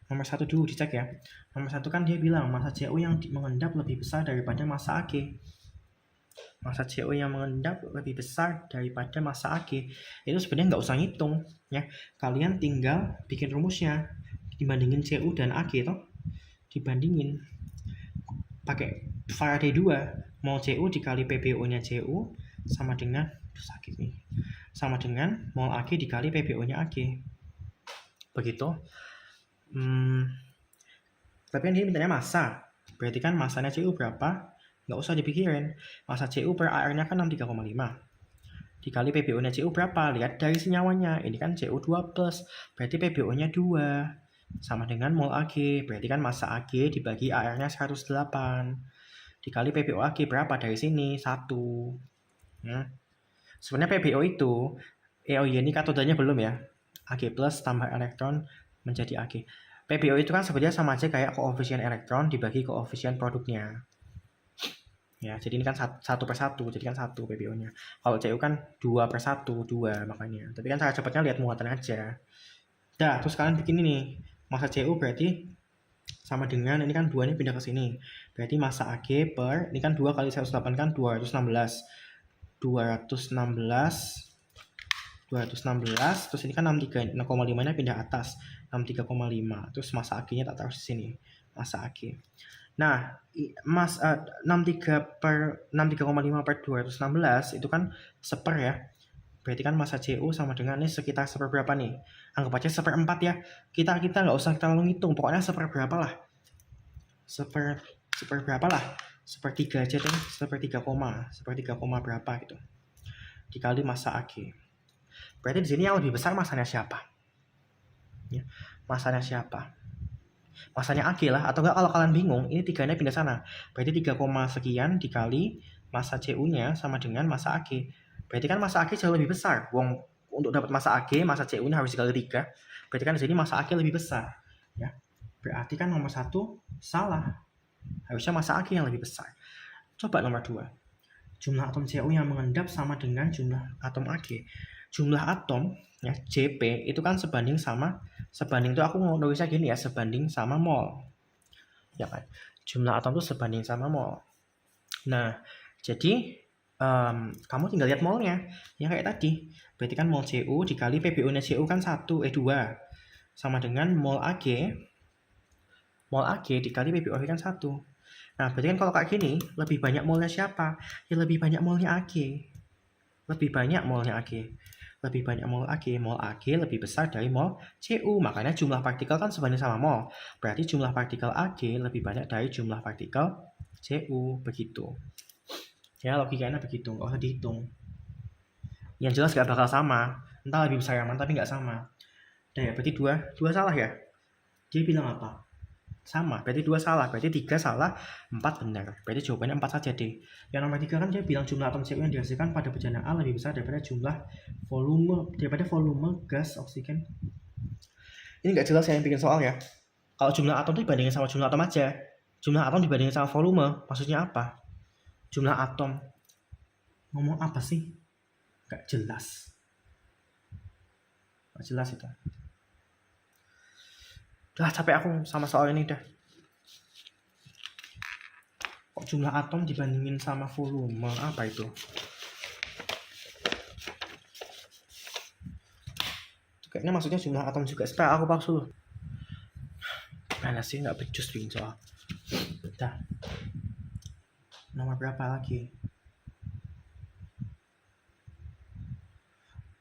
Nomor 1 dulu dicek ya. Nomor 1 kan dia bilang massa Cu yang mengendap lebih besar daripada massa Ag. Massa Cu yang mengendap lebih besar daripada massa Ag. Itu sebenarnya nggak usah ngitung ya. Kalian tinggal bikin rumusnya. Dibandingin Cu dan Ag toh. Dibandingin pakai Faraday 2. Mol Cu dikali PbO-nya Cu sama dengan sama dengan mol Ag dikali PbO-nya Ag. Begitu. Tapi kan dia mintanya massa. Berarti kan massanya Cu berapa? Nggak usah dipikirin. Massa Cu per AR-nya kan 63,5. dikali PbO-nya Cu berapa? Lihat dari senyawanya. Ini kan Cu2+, berarti PbO-nya 2. Sama dengan mol Ag, berarti kan massa Ag dibagi AR-nya 108. Dikali PbO Ag berapa? Dari sini, 1. Sebenarnya PbO itu, ini katodanya belum ya. Ag plus tambah elektron menjadi Ag. PbO itu kan sebenarnya sama aja kayak koefisien elektron dibagi koefisien produknya. Ya, jadi ini kan 1/1, jadi kan 1 PbO-nya. Kalau Cu kan 2/1, 2 makanya. Tapi kan cara cepatnya lihat muatan aja. Nah, terus kalian bikin ini. Massa Cu berarti sama dengan, ini kan 2 ini pindah ke sini. Berarti massa Ag per, ini kan 2 kali 108 kan 216. 216, terus ini kan 63, 6,5 nya pindah atas, 63,5. Terus massa Ag-nya tak taruh di sini. Massa Ag. Nah, 63,5 per 216 itu kan seper ya. Berarti kan massa Cu sama dengan ini sekitar seperberapa nih? Anggap aja 1/4 ya. Kita nggak usah kita lalu ngitung, pokoknya seperberapa lah. Seperberapa lah. 1/3 aja deh, 1/3 berapa gitu. Dikali massa Ag. Berarti di sini yang lebih besar masanya siapa? Ya, masanya siapa? Masanya Ag lah, atau enggak kalau kalian bingung, ini 3-nya pindah sana. Berarti 3, sekian dikali massa Cu-nya sama dengan massa Ag. Berarti kan massa Ag jauh lebih besar. Untuk dapat massa Ag, massa Cu-nya harus dikali 3. Berarti kan di sini massa Ag lebih besar. Ya. Berarti kan nomor 1 salah. Harusnya massa Ag yang lebih besar. Coba nomor 2. Jumlah atom Cu yang mengendap sama dengan jumlah atom Ag. Jumlah atom ya Jp itu kan sebanding itu aku mau nulisnya gini ya, sebanding sama mol. Ya kan? Jumlah atom itu sebanding sama mol. Nah, jadi kamu tinggal lihat molnya. Ya kayak tadi. Berarti kan mol Cu dikali PbO-nya Cu kan 2 sama dengan mol Ag. Mol Ag dikali PbO kan 1. Nah, berarti kan kalau kayak gini, lebih banyak molnya siapa? Ya lebih banyak molnya Ag. Lebih banyak molnya Ag. Lebih banyak mol Ag. Mol Ag lebih besar dari mol Cu. Makanya jumlah partikel kan sebanding sama mol. Berarti jumlah partikel Ag lebih banyak dari jumlah partikel Cu. Begitu. Ya, logikanya begitu. Nggak usah dihitung. Yang jelas nggak bakal sama. Entah lebih besar yang mana, tapi nggak sama. Nah ya, berarti 2 salah ya? Dia bilang apa? Sama, berarti 2 salah, berarti 3 salah, 4 benar. Berarti jawabannya 4 saja deh. Yang nomor 3 kan dia bilang jumlah atom Cu yang dihasilkan pada bejana A lebih besar daripada volume gas oksigen. Ini nggak jelas yang bikin soal ya. Kalau jumlah atom itu dibandingin sama jumlah atom aja. Jumlah atom dibandingin sama volume, maksudnya apa? Jumlah atom. Ngomong apa sih? Nggak jelas. Nggak jelas itu. Udah capek aku sama soal ini dah. Kok jumlah atom dibandingin sama volume? Apa itu? Kayaknya maksudnya jumlah atom juga. Setelah aku pause dulu. Mana sih nggak becus bikin soal. Dah. Nomor berapa lagi?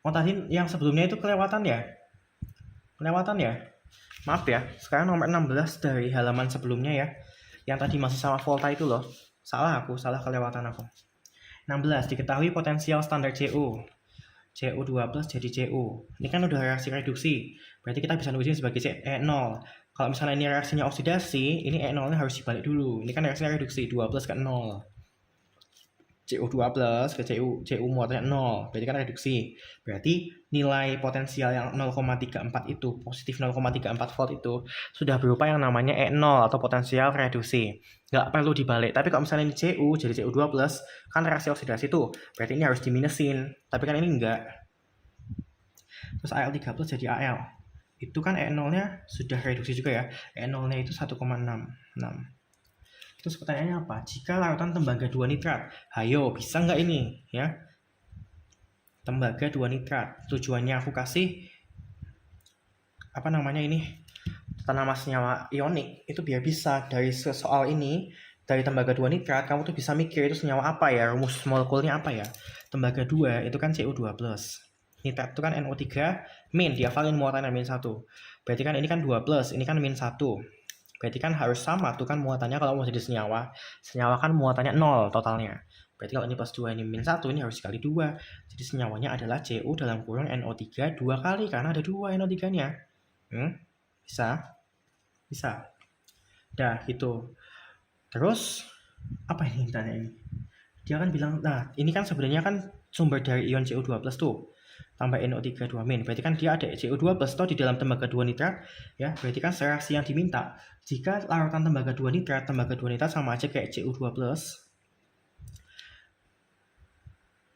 Oh tadi yang sebelumnya itu kelewatan ya? Kelewatan ya? Maaf ya, sekarang nomor 16 dari halaman sebelumnya ya. Yang tadi masih sama volta itu loh. Salah kelewatan aku. 16, diketahui potensial standar Cu. Cu2 plus jadi Cu. Ini kan udah reaksi reduksi. Berarti kita bisa nulisin sebagai E0. Kalau misalnya ini reaksinya oksidasi, ini E0-nya harus dibalik dulu. Ini kan reaksinya reduksi, 2 plus ke 0. Cu2 plus ke Cu muatannya 0, berarti kan reduksi. Berarti nilai potensial yang 0,34 itu, positif 0,34 volt itu, sudah berupa yang namanya E0 atau potensial reduksi. Nggak perlu dibalik, tapi kalau misalnya ini Cu, jadi Cu2 plus, kan reaksi oksidasi tuh, berarti ini harus diminusin. Tapi kan ini enggak. Terus Al3 plus jadi Al. Itu kan E0-nya sudah reduksi juga ya. E0-nya itu 1,66. Terus pertanyaannya apa? Jika larutan tembaga 2 nitrat, hayo bisa nggak ini? Ya, tembaga 2 nitrat. Tujuannya aku kasih apa namanya ini? Tanah senyawa ionik itu biar bisa dari soal ini, dari tembaga 2 nitrat kamu tuh bisa mikir itu senyawa apa ya, rumus molekulnya apa ya. Tembaga 2 itu kan Cu2+. Nitrat itu kan NO3 min, dihafalin muatannya min 1. Berarti kan ini kan 2+, ini kan min 1. Berarti kan harus sama tuh kan muatannya kalau mau jadi senyawa. Senyawa kan muatannya 0 totalnya. Berarti kalau ini plus 2, ini min 1, ini harus dikali 2. Jadi senyawanya adalah Cu dalam kurung NO3 2 kali, karena ada 2 NO3-nya. Bisa? Bisa. Dah, gitu. Terus, apa ini tanya ini? Dia kan bilang, nah ini kan sebenarnya kan sumber dari ion Cu2+ tuh. Tambah NO3 2 min. Berarti kan dia ada Cu2+ tuh di dalam tembaga 2 nitrat. Ya, berarti kan reaksi yang diminta. Jika larutan tembaga 2 nitrat sama aja kayak Cu2+,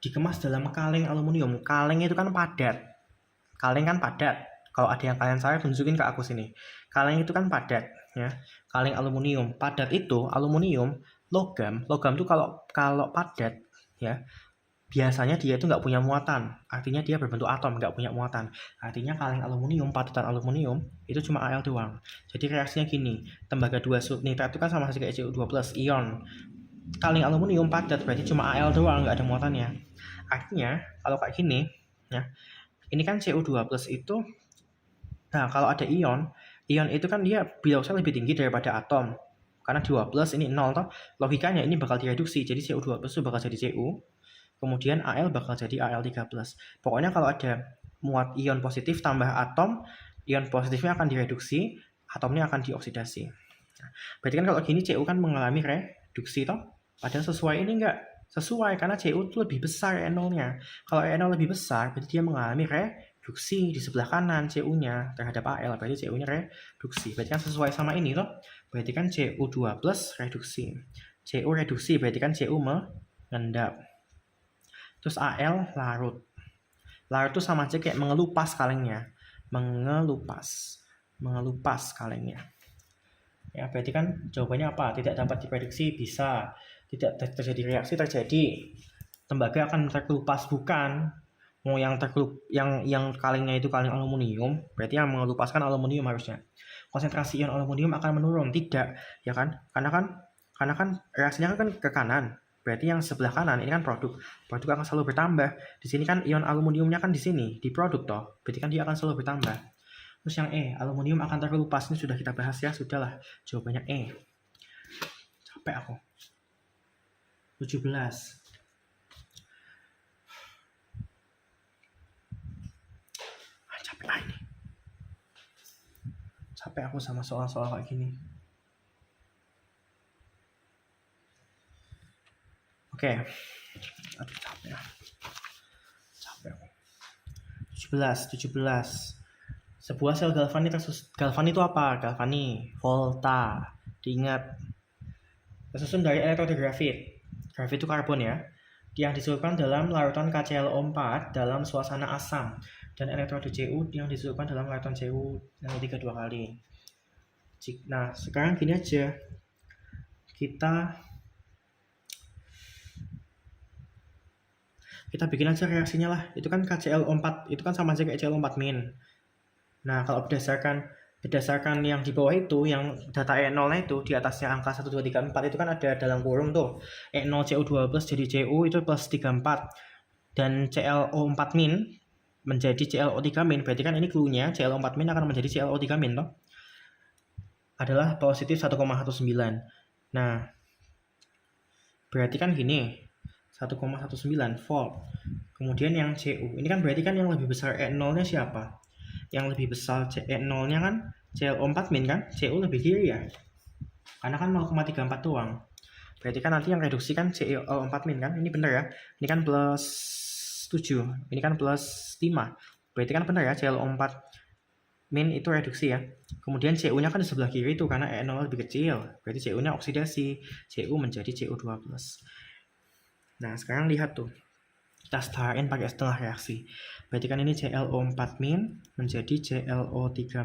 dikemas dalam kaleng aluminium. Kaleng itu kan padat. Kaleng kan padat. Kalau ada yang kalian salah, tunjukin ke aku sini. Kaleng itu kan padat, ya. Kaleng aluminium. Padat itu aluminium, logam. Logam itu kalau padat, ya, biasanya dia itu nggak punya muatan. Artinya dia berbentuk atom, nggak punya muatan. Artinya kaleng aluminium, padatan aluminium, itu cuma Al doang. Jadi reaksinya gini, tembaga 2 nitrat itu kan sama saja kayak Cu2+, ion. Kaleng aluminium padat, berarti cuma Al doang, nggak ada muatannya. Artinya, kalau kayak gini, ya, ini kan Cu2+ itu, nah kalau ada ion itu kan dia biosnya lebih tinggi daripada atom. Karena 2+, ini 0, toh. Logikanya ini bakal direduksi, jadi Cu2+ itu bakal jadi Cu. Kemudian Al bakal jadi Al3+. Pokoknya kalau ada muat ion positif tambah atom, ion positifnya akan direduksi, atomnya akan dioksidasi. Nah, berarti kan kalau gini Cu kan mengalami reduksi toh. Padahal sesuai ini enggak? Sesuai, karena Cu itu lebih besar E0-nya. Kalau E0 lebih besar, berarti dia mengalami reduksi di sebelah kanan Cu-nya terhadap Al, berarti Cu-nya reduksi. Berarti kan sesuai sama ini toh. Berarti kan Cu2+ reduksi. Cu reduksi berarti kan Cu mengendap. Terus Al larut. Larut itu sama aja kayak mengelupas kalengnya. Mengelupas kalengnya. Ya, berarti kan jawabannya apa? Tidak dapat diprediksi, bisa. Tidak terjadi reaksi, terjadi. Tembaga akan terkelupas, bukan. Mau yang kalengnya itu kaleng aluminium, berarti yang mengelupaskan aluminium harusnya. Konsentrasi ion aluminium akan menurun, tidak, ya kan? Karena kan reaksinya kan ke kanan. Berarti yang sebelah kanan ini kan produk akan selalu bertambah. Di sini kan ion aluminiumnya kan di sini, di produk toh. Berarti kan dia akan selalu bertambah. Terus yang E, aluminium akan terkelupas. Ini sudah kita bahas ya, sudahlah. Jawabannya E. Capek aku. 17. Capek ini. Capek aku sama soal-soal kayak gini. Oke. Aduh, capek. 17. Sebuah sel galvani galvani itu apa? Galvani, volta. Diingat. Tersusun dari elektroda grafit. Grafit itu karbon ya. Yang diselipkan dalam larutan KClO4 dalam suasana asam. Dan elektroda Cu yang diselipkan dalam larutan Cu yang 3 2 kali. Nah, sekarang gini aja. Kita bikin aja reaksinya lah. Itu kan KClO4, itu kan sama aja kayak Cl4-. Nah, kalau berdasarkan yang di bawah itu, yang data E0-nya itu, di atasnya angka 1, 2, 3, 4, itu kan ada dalam kurung tuh. E0 Cu2+ jadi Cu itu plus 34. Dan ClO4- menjadi ClO3-, berarti kan ini clue-nya, ClO4- akan menjadi ClO3- toh. Adalah positif 1,19. Nah, berarti kan gini. 1,19 volt. Kemudian yang Cu, ini kan berarti kan yang lebih besar E0-nya siapa? Yang lebih besar E0-nya kan ClO4- kan? Cu lebih kiri ya? Karena kan 0,34 doang. Berarti kan nanti yang reduksi kan ClO4- kan? Ini benar ya? Ini kan plus 7. Ini kan plus 5. Berarti kan benar ya, ClO4- itu reduksi ya. Kemudian Cu-nya kan di sebelah kiri itu karena E0 lebih kecil. Berarti Cu-nya oksidasi. Cu menjadi Cu2+. Nah, sekarang lihat tuh. Kita setarain pakai setengah reaksi. Berarti kan ini ClO4- menjadi ClO3-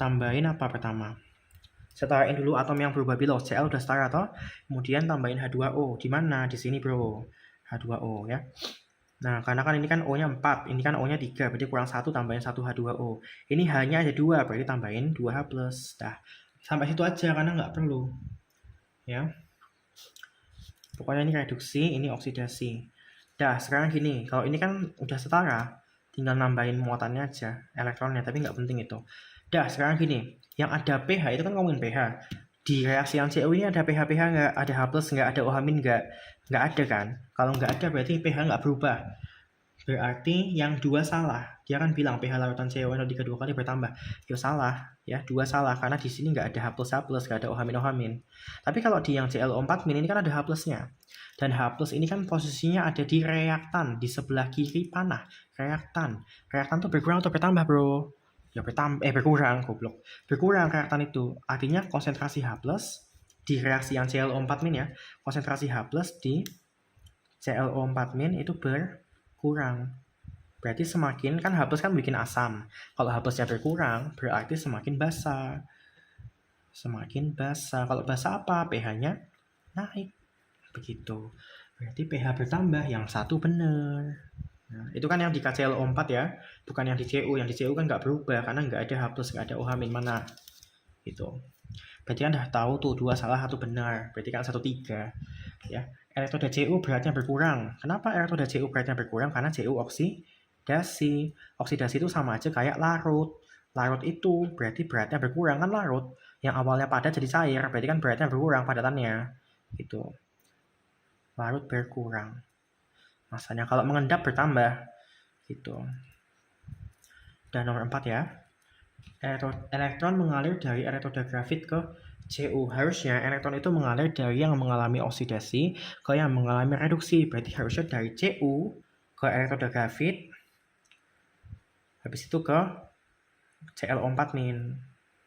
tambahin apa pertama? Setarain dulu atom yang berubah bilos. Cl udah setara toh. Kemudian tambahin H2O. Di mana? Di sini, Bro. H2O ya. Nah, karena kan ini kan O-nya 4, ini kan O-nya 3, berarti kurang 1 tambahin 1 H2O. Ini H-nya ada 2, berarti tambahin 2H+. Dah. Sampai situ aja karena nggak perlu. Ya. Pokoknya ini reduksi, ini oksidasi. Dah, sekarang gini, kalau ini kan udah setara, tinggal nambahin muatannya aja, elektronnya, tapi nggak penting itu. Dah, sekarang gini, yang ada pH itu kan ngomongin pH. Di reaksi yang Cu ini ada pH nggak, ada H+, nggak, ada OH- nggak. Nggak ada kan? Kalau nggak ada berarti pH nggak berubah. Berarti yang 2 salah. Dia kan bilang pH larutan CaO2 2 kali bertambah. Yo salah, ya 2 salah karena di sini nggak ada H+, nggak ada OH-. Tapi kalau di yang ClO4- ini kan ada H+-nya. Dan H+ ini kan posisinya ada di reaktan, di sebelah kiri panah. Reaktan. Reaktan tuh berkurang atau bertambah, Bro? Ya berkurang, goblok. Berkurang reaktan itu. Artinya konsentrasi H+ di reaksi yang ClO4- ya. Konsentrasi H+ di ClO4- itu berkurang. Berarti semakin, kan H+ kan bikin asam. Kalau H+-nya berkurang, berarti semakin basa. Semakin basa. Kalau basa apa? pH-nya naik. Begitu. Berarti pH bertambah, yang satu benar. Nah, itu kan yang di KClO4 ya, bukan yang di Cu. Yang di Cu kan nggak berubah, karena nggak ada H+, nggak ada OH- mana. Gitu. Berarti kan udah tahu tuh, 2 salah, 1 benar. Berarti kan 1, 3. Ya. Elektroda Cu beratnya berkurang. Kenapa elektroda Cu beratnya berkurang? Karena Cu oksidasi. Oksidasi itu sama aja kayak larut. Larut itu berarti beratnya berkurang, kan larut. Yang awalnya padat jadi cair, berarti kan beratnya berkurang padatannya. Gitu. Larut berkurang. Masanya kalau mengendap bertambah. Gitu. Dan nomor 4 ya. Elektron mengalir dari elektroda grafit ke Cu. Harusnya elektron itu mengalir dari yang mengalami oksidasi ke yang mengalami reduksi. Berarti harusnya dari Cu ke elektroda grafit, habis itu ke ClO4-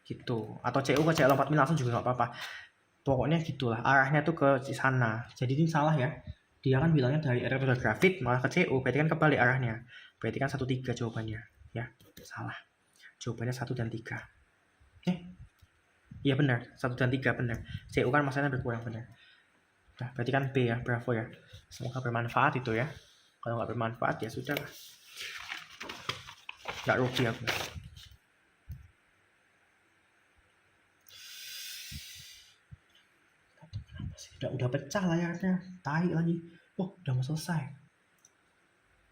gitu. Atau Cu ke ClO4- langsung juga nggak apa-apa. Pokoknya gitulah, arahnya tuh ke sana. Jadi ini salah ya. Dia kan bilangnya dari elektroda grafit malah ke Cu, berarti kan kebalik arahnya. Berarti kan 1, 3 jawabannya. Ya, salah. Jawabannya 1 dan 3. Iya benar, 1 dan 3 benar. Cu kan masanya berkurang, benar. Nah, berarti kan B ya, bravo ya. Semoga bermanfaat itu ya. Kalau nggak bermanfaat ya sudah lah. Nggak rugi aku. Udah pecah layarnya, tai lagi. Oh, udah mau selesai.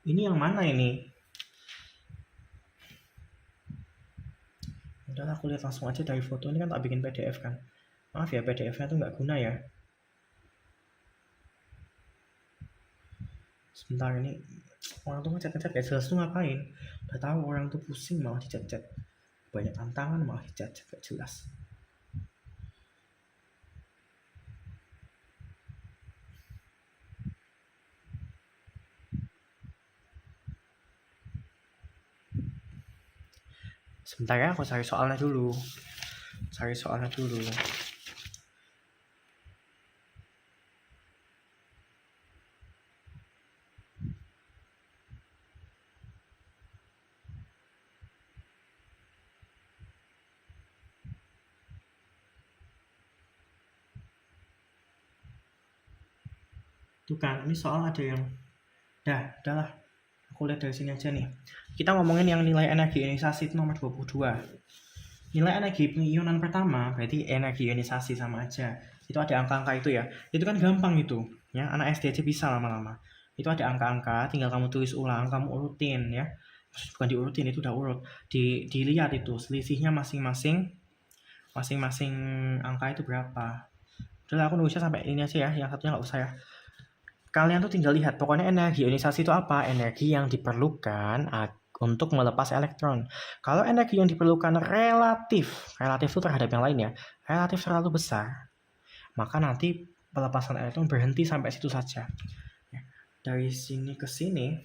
Ini yang mana ini? Udah aku lihat langsung aja dari foto. Ini kan tak bikin PDF kan. Maaf ya, PDF-nya tuh nggak guna ya. Sebentar, ini orang tuh ngecat-ngecat gak jelas tuh ngapain. Udah tahu orang tuh pusing malah dicat-cat. Banyak tantangan malah dicat-cat gak jelas. Sebentar ya, aku cari soalnya dulu. Tuh kan, ini soal ada yang udahlah. Aku lihat dari sini aja nih. Kita ngomongin yang nilai energi ionisasi itu nomor 22. Nilai energi pengionan pertama berarti energi ionisasi sama aja. Itu ada angka-angka itu ya. Itu kan gampang itu, ya. Anak SD aja bisa lama-lama. Itu ada angka-angka, tinggal kamu tulis ulang, kamu urutin ya. Bukan diurutin, itu udah urut. Dilihat itu selisihnya masing-masing angka itu berapa. Udah aku nulisnya sampai ini aja ya, yang satunya nggak usah ya. Kalian tuh tinggal lihat, pokoknya energi ionisasi itu apa? Energi yang diperlukan untuk melepas elektron. Kalau energi yang diperlukan relatif itu terhadap yang lain ya, relatif terlalu besar, maka nanti pelepasan elektron berhenti sampai situ saja. Dari sini ke sini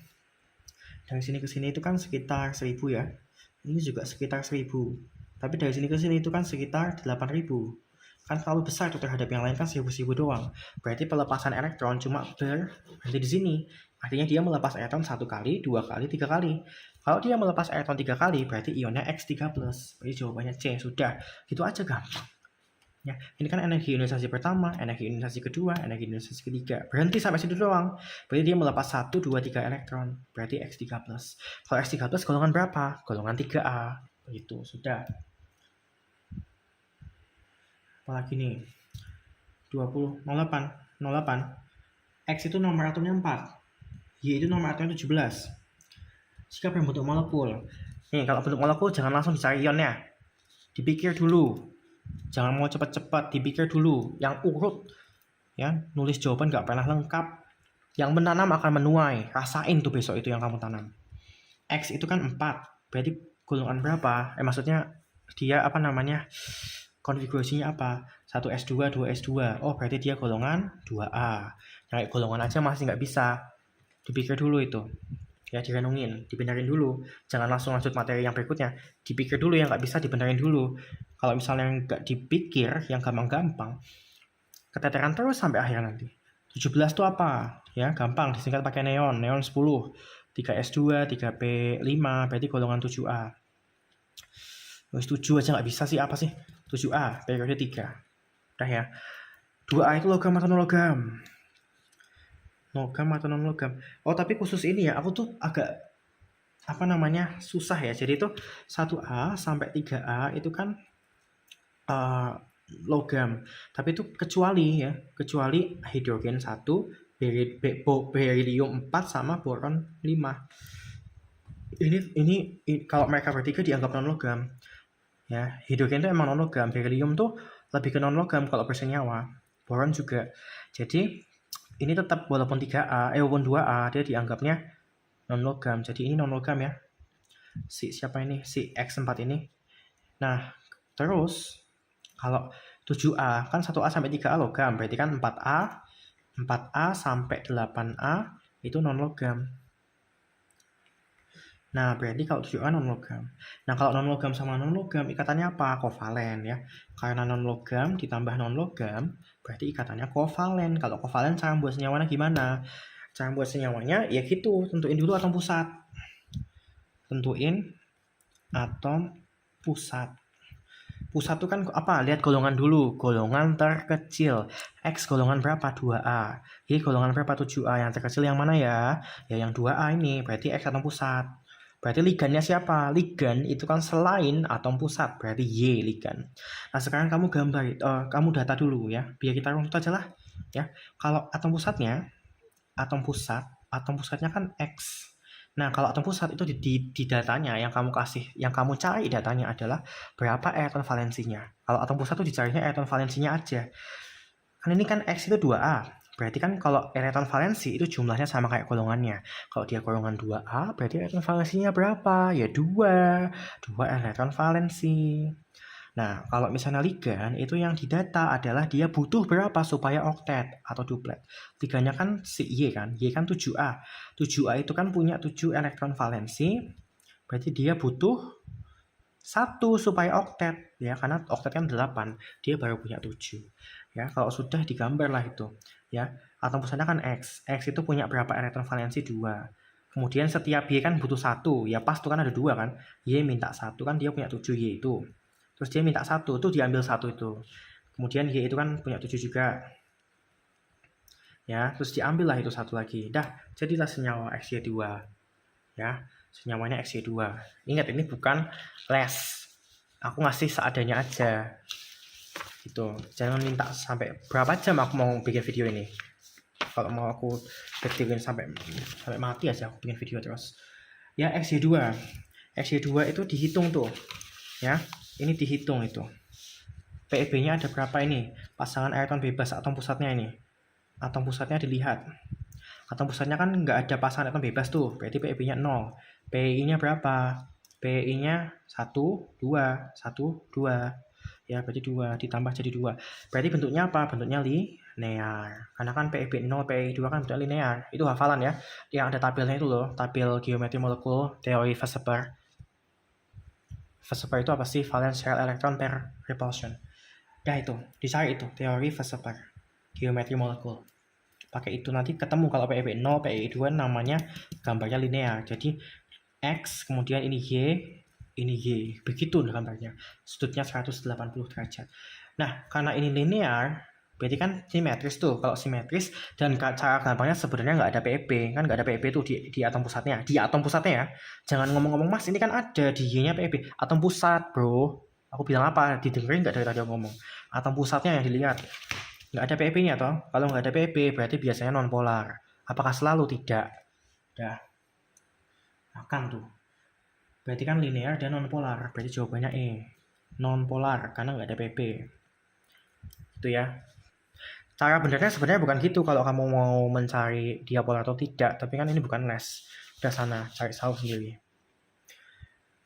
itu kan sekitar 1000 ya. Ini juga sekitar 1000. Tapi dari sini ke sini itu kan sekitar 8000. Kan terlalu besar tuh terhadap yang lain kan 1000 doang. Berarti pelepasan elektron cuma berhenti di sini. Artinya dia melepas elektron 1 kali, 2 kali, 3 kali. Kalau dia melepas elektron 3 kali, berarti ionnya X3+. Berarti jawabannya C. Sudah. Gitu aja gampang. Ya, ini kan energi ionisasi pertama, energi ionisasi kedua, energi ionisasi ketiga. Berhenti sampai situ doang. Berarti dia melepas 1, 2, 3 elektron. Berarti X3+. Kalau X3+ golongan berapa? Golongan 3A. Begitu, sudah. Apalagi nih, 08. X itu nomor atomnya 4, Y itu nomor atomnya 17. Jika berbentuk molekul, nih kalau bentuk molekul jangan langsung dicari ionnya, dipikir dulu, jangan mau cepat-cepat, dipikir dulu yang urut. Ya, nulis jawaban nggak pernah lengkap. Yang menanam akan menuai. Rasain tuh besok itu yang kamu tanam. X itu kan 4. Berarti golongan berapa? Maksudnya dia apa namanya? Konfigurasinya apa? 1S2, 2S2. Oh, berarti dia golongan 2A. Yang golongan aja masih nggak bisa. Dipikir dulu itu. Ya, direnungin, dibenerin dulu. Jangan langsung lanjut materi yang berikutnya. Dipikir dulu yang nggak bisa, dibenerin dulu. Kalau misalnya nggak dipikir, yang gampang-gampang, keteteran terus sampai akhir nanti. 17 itu apa? Ya, gampang disingkat pakai neon. Neon 10. 3S2, 3P5, berarti golongan 7A. 7 aja nggak bisa sih, apa sih? 7A, periode 3. Udah ya. 2A itu logam atau non-logam? Logam atau non-logam? Oh, tapi khusus ini ya, aku tuh agak apa namanya susah ya. Jadi itu 1A sampai 3A itu kan logam. Tapi itu kecuali hidrogen 1, berilium 4 sama boron 5. Ini kalau mereka bertiga dianggap non logam. Ya, hidrogen itu emang non logam, berilium tuh lebih ke non logam kalau bersenyawa. Boron juga. Jadi ini tetap walaupun 3A, walaupun 2A dia dianggapnya non logam. Jadi ini non logam ya. Siapa ini? Si X4 ini. Nah, terus kalau 7A kan 1A sampai 3A logam, berarti kan 4A sampai 8A itu non logam. Nah, berarti kalau 7A non logam. Nah, kalau non logam sama non logam ikatannya apa? Kovalen ya. Karena non logam ditambah non logam berarti ikatannya kovalen. Kalau kovalen cara buat senyawanya gimana? Cara buat senyawanya ya gitu, tentuin dulu atom pusat. Tentuin atom pusat. Pusat itu kan apa? Lihat golongan dulu. Golongan terkecil. X golongan berapa? 2A. Y golongan berapa? 7A. Yang terkecil yang mana ya? Ya yang 2A ini. Berarti X atom pusat. Berarti ligannya siapa? Ligan itu kan selain atom pusat. Berarti Y ligan. Nah sekarang kamu gambar. Kamu data dulu ya. Biar kita runtut aja lah. Ya. Kalau atom pusatnya kan X. Nah, kalau atom pusat itu di datanya yang kamu cari datanya adalah berapa elektron valensinya. Kalau atom pusat itu dicarinya elektron valensinya aja. Kan ini kan X itu 2A. Berarti kan kalau elektron valensi itu jumlahnya sama kayak golongannya. Kalau dia golongan 2A, berarti elektron valensinya berapa? Ya 2. 2 elektron valensi. Nah, kalau misalnya ligan, itu yang didata adalah dia butuh berapa supaya oktet atau duplet. Liganya kan si Y kan, Y kan 7A. 7A itu kan punya 7 elektron valensi, berarti dia butuh 1 supaya oktet. Ya, karena oktet kan 8, dia baru punya 7. Ya, kalau sudah digambar lah itu. Ya, atom pusatnya kan X. X itu punya berapa elektron valensi? 2. Kemudian setiap Y kan butuh 1. Ya pas tuh kan ada 2 kan. Y minta 1 kan dia punya 7 Y itu. Terus dia minta 1, tuh diambil 1 itu. Kemudian Y itu kan punya 7 juga. Ya, terus diambil lah itu 1 lagi. Dah, jadilah senyawa XY2. Ya, senyawanya XY2. Ingat ini bukan les. Aku ngasih seadanya aja. Gitu. Jangan minta sampai berapa jam aku mau bikin video ini. Kalau mau aku detilin sampai mati aja aku bikin video terus. Ya, XY2. XY2 itu dihitung tuh. Ya. Ini dihitung itu. PEB-nya ada berapa ini? Pasangan elektron bebas atom pusatnya ini. Atom pusatnya dilihat. Atom pusatnya kan nggak ada pasangan elektron bebas tuh. Berarti PEB-nya 0. PEI-nya berapa? PEI-nya 1, 2, 1, 2. Ya, berarti 2 ditambah jadi 2. Berarti bentuknya apa? Bentuknya linear. Karena kan PEB 0, PEI 2 kan bentuknya linear. Itu hafalan ya. Yang ada tabelnya itu loh. Tabel geometri molekul, teori Weissenberg. Weissenberg itu apa sih? Valence shell electron per repulsion. Ya itu, dicari itu, teori Weissenberg. Geometri molekul. Pakai itu nanti ketemu kalau PEB 0, PEI 2 namanya gambarnya linear. Jadi X, kemudian ini Y. Begitu gambarnya. Sudutnya 180 derajat. Nah, karena ini linear, berarti kan simetris tuh. Kalau simetris dan cara gampangnya sebenarnya nggak ada PEB. Kan nggak ada PEB tuh di atom pusatnya. Di atom pusatnya ya. Jangan ngomong-ngomong, Mas, ini kan ada di Y-nya PEB. Atom pusat, bro. Aku bilang apa? Didengerin nggak dari tadi aku ngomong? Atom pusatnya yang dilihat. Nggak ada PEB-nya toh. Kalau nggak ada PEB, berarti biasanya nonpolar. Apakah selalu? Tidak. Dah. Akan tuh. Berarti kan linear dan nonpolar. Berarti jawabannya E. Nonpolar, karena nggak ada PP. Itu ya. Cara benernya sebenarnya bukan gitu kalau kamu mau mencari diapolar atau tidak, tapi kan ini bukan les. Udah sana, cari tahu sendiri.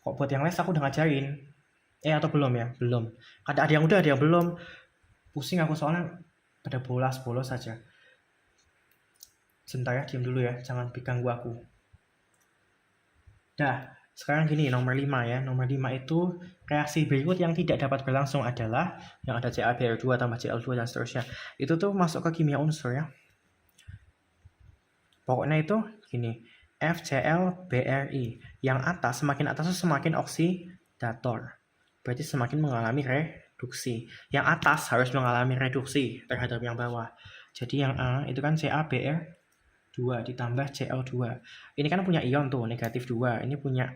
Kok buat yang les aku udah ngajarin. Atau belum ya? Belum. Ada yang udah, ada yang belum. Pusing aku soalnya pada bolos saja. Sebentar ya, diam dulu ya. Jangan ganggu aku. Dah, sekarang gini, nomor 5 ya. Nomor 5 itu reaksi berikut yang tidak dapat berlangsung adalah yang ada CaBr2 tambah Cl2 dan seterusnya. Itu tuh masuk ke kimia unsur ya. Pokoknya itu gini, FCl-BrI. Yang atas, semakin atas itu semakin oksidator. Berarti semakin mengalami reduksi. Yang atas harus mengalami reduksi terhadap yang bawah. Jadi yang A itu kan CaBr2 ditambah Cl2. Ini kan punya ion tuh, negatif 2. Ini punya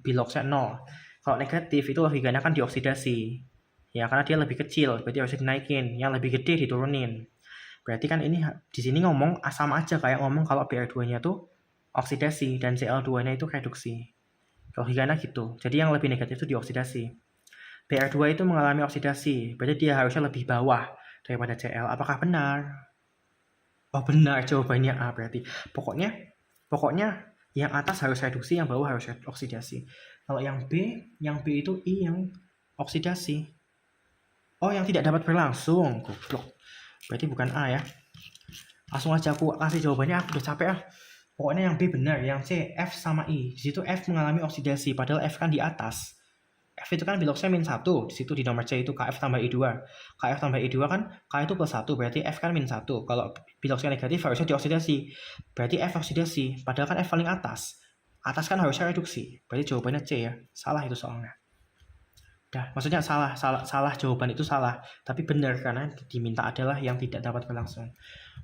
biloxnya 0. Kalau negatif itu logikanya kan dioksidasi. Ya, karena dia lebih kecil, berarti harus dinaikin. Yang lebih gede diturunin. Berarti kan ini di sini ngomong sama aja kayak ngomong kalau Br2-nya tuh oksidasi dan Cl2-nya itu reduksi. Logikanya gitu. Jadi yang lebih negatif itu dioksidasi. Br2 itu mengalami oksidasi, berarti dia harusnya lebih bawah daripada Cl. Apakah benar? Oh benar, jawabannya A berarti. Pokoknya yang atas harus reduksi, yang bawah harus oksidasi. Kalau yang B itu I yang oksidasi. Oh, yang tidak dapat berlangsung. Goblok. Berarti bukan A ya. Langsung aja aku kasih jawabannya, aku udah capek ah. Pokoknya yang B benar, yang C F sama I. Di situ F mengalami oksidasi, padahal F kan di atas. F itu kan biloxnya -1, di situ di nomor C itu Kf tambah I2. Kf tambah I2 kan K itu +1, berarti F kan -1. Kalau biloxnya negatif harusnya dioksidasi. Berarti F oksidasi, padahal kan F paling atas. Atas kan harusnya reduksi. Berarti jawabannya C ya. Salah itu soalnya. Dah, maksudnya salah jawaban itu salah, tapi benar karena diminta adalah yang tidak dapat berlangsung.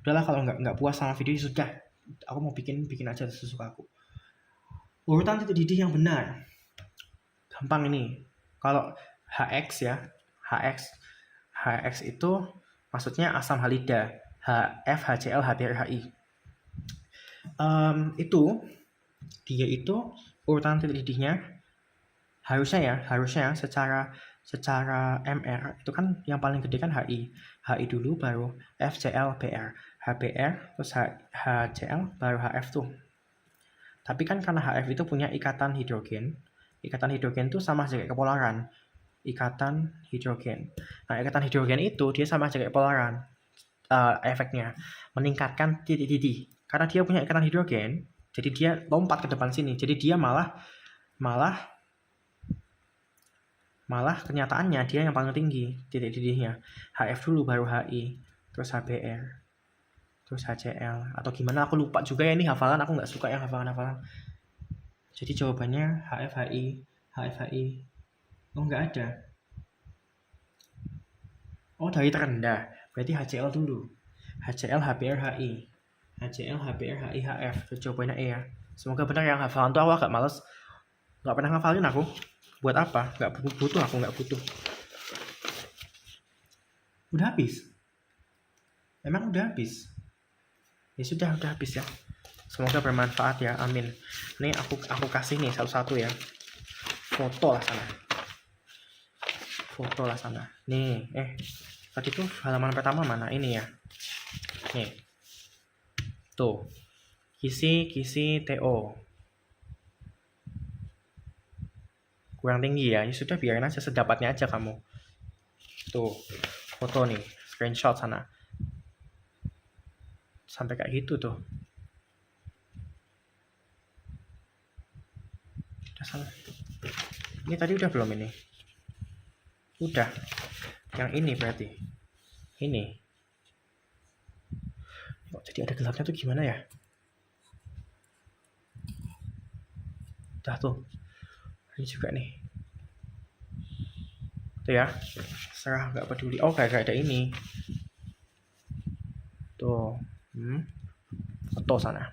Udahlah kalau nggak puas sama video ini sudah, aku mau bikin aja sesuka aku. Urutan titik didih yang benar, gampang ini. Kalau HX ya, HX itu maksudnya asam halida, HF, HCl, HBr, HI. Dia itu urutan titik didihnya harusnya secara MR itu kan yang paling gede kan HI dulu baru FCl, BR, HBr terus HCl baru HF tuh. Tapi kan karena HF itu punya ikatan hidrogen itu sama aja kayak kepolaran, ikatan hidrogen. Nah, ikatan hidrogen itu dia sama aja kayak polaran. Efeknya meningkatkan titik didih karena dia punya ikatan hidrogen, jadi dia lompat ke depan sini, jadi dia malah kenyataannya dia yang paling tinggi titik didihnya. HF dulu baru HI, terus HBr, terus HCl, atau gimana aku lupa juga ya, ini hafalan aku nggak suka yang hafalan. Jadi jawabannya HFHI. Oh nggak ada. Oh dari terendah, berarti HCl dulu. HCl, HBr, HI. HCl, HBr, HI, HF. Terus jawabannya E ya. Semoga benar yang hafalan tuh, aku agak males. Nggak pernah ngafalin aku. Buat apa? Nggak butuh. Udah habis? Emang udah habis? Ya sudah habis ya. Semoga bermanfaat ya, amin. Nih aku kasih nih satu-satu ya. Foto lah sana. Nih, tadi tuh halaman pertama mana? Ini ya. Nih. Tuh. Kisi TO. Kurang tinggi ya. Ya sudah, biarin aja, sedapatnya aja kamu. Tuh. Foto nih, screenshot sana. Sampai kayak gitu tuh. Udah sana. Ini tadi udah belum ini? Udah. Yang ini berarti. Ini. Kok jadi ada gelapnya tuh gimana ya? Udah tuh. Ini juga nih. Tuh ya. Serah, nggak peduli. Oh, kayak ada ini. Tuh. Foto sana.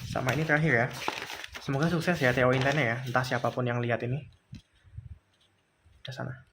Sama ini terakhir ya. Semoga sukses ya TO Intennya ya. Entah siapapun yang lihat ini. Udah sana.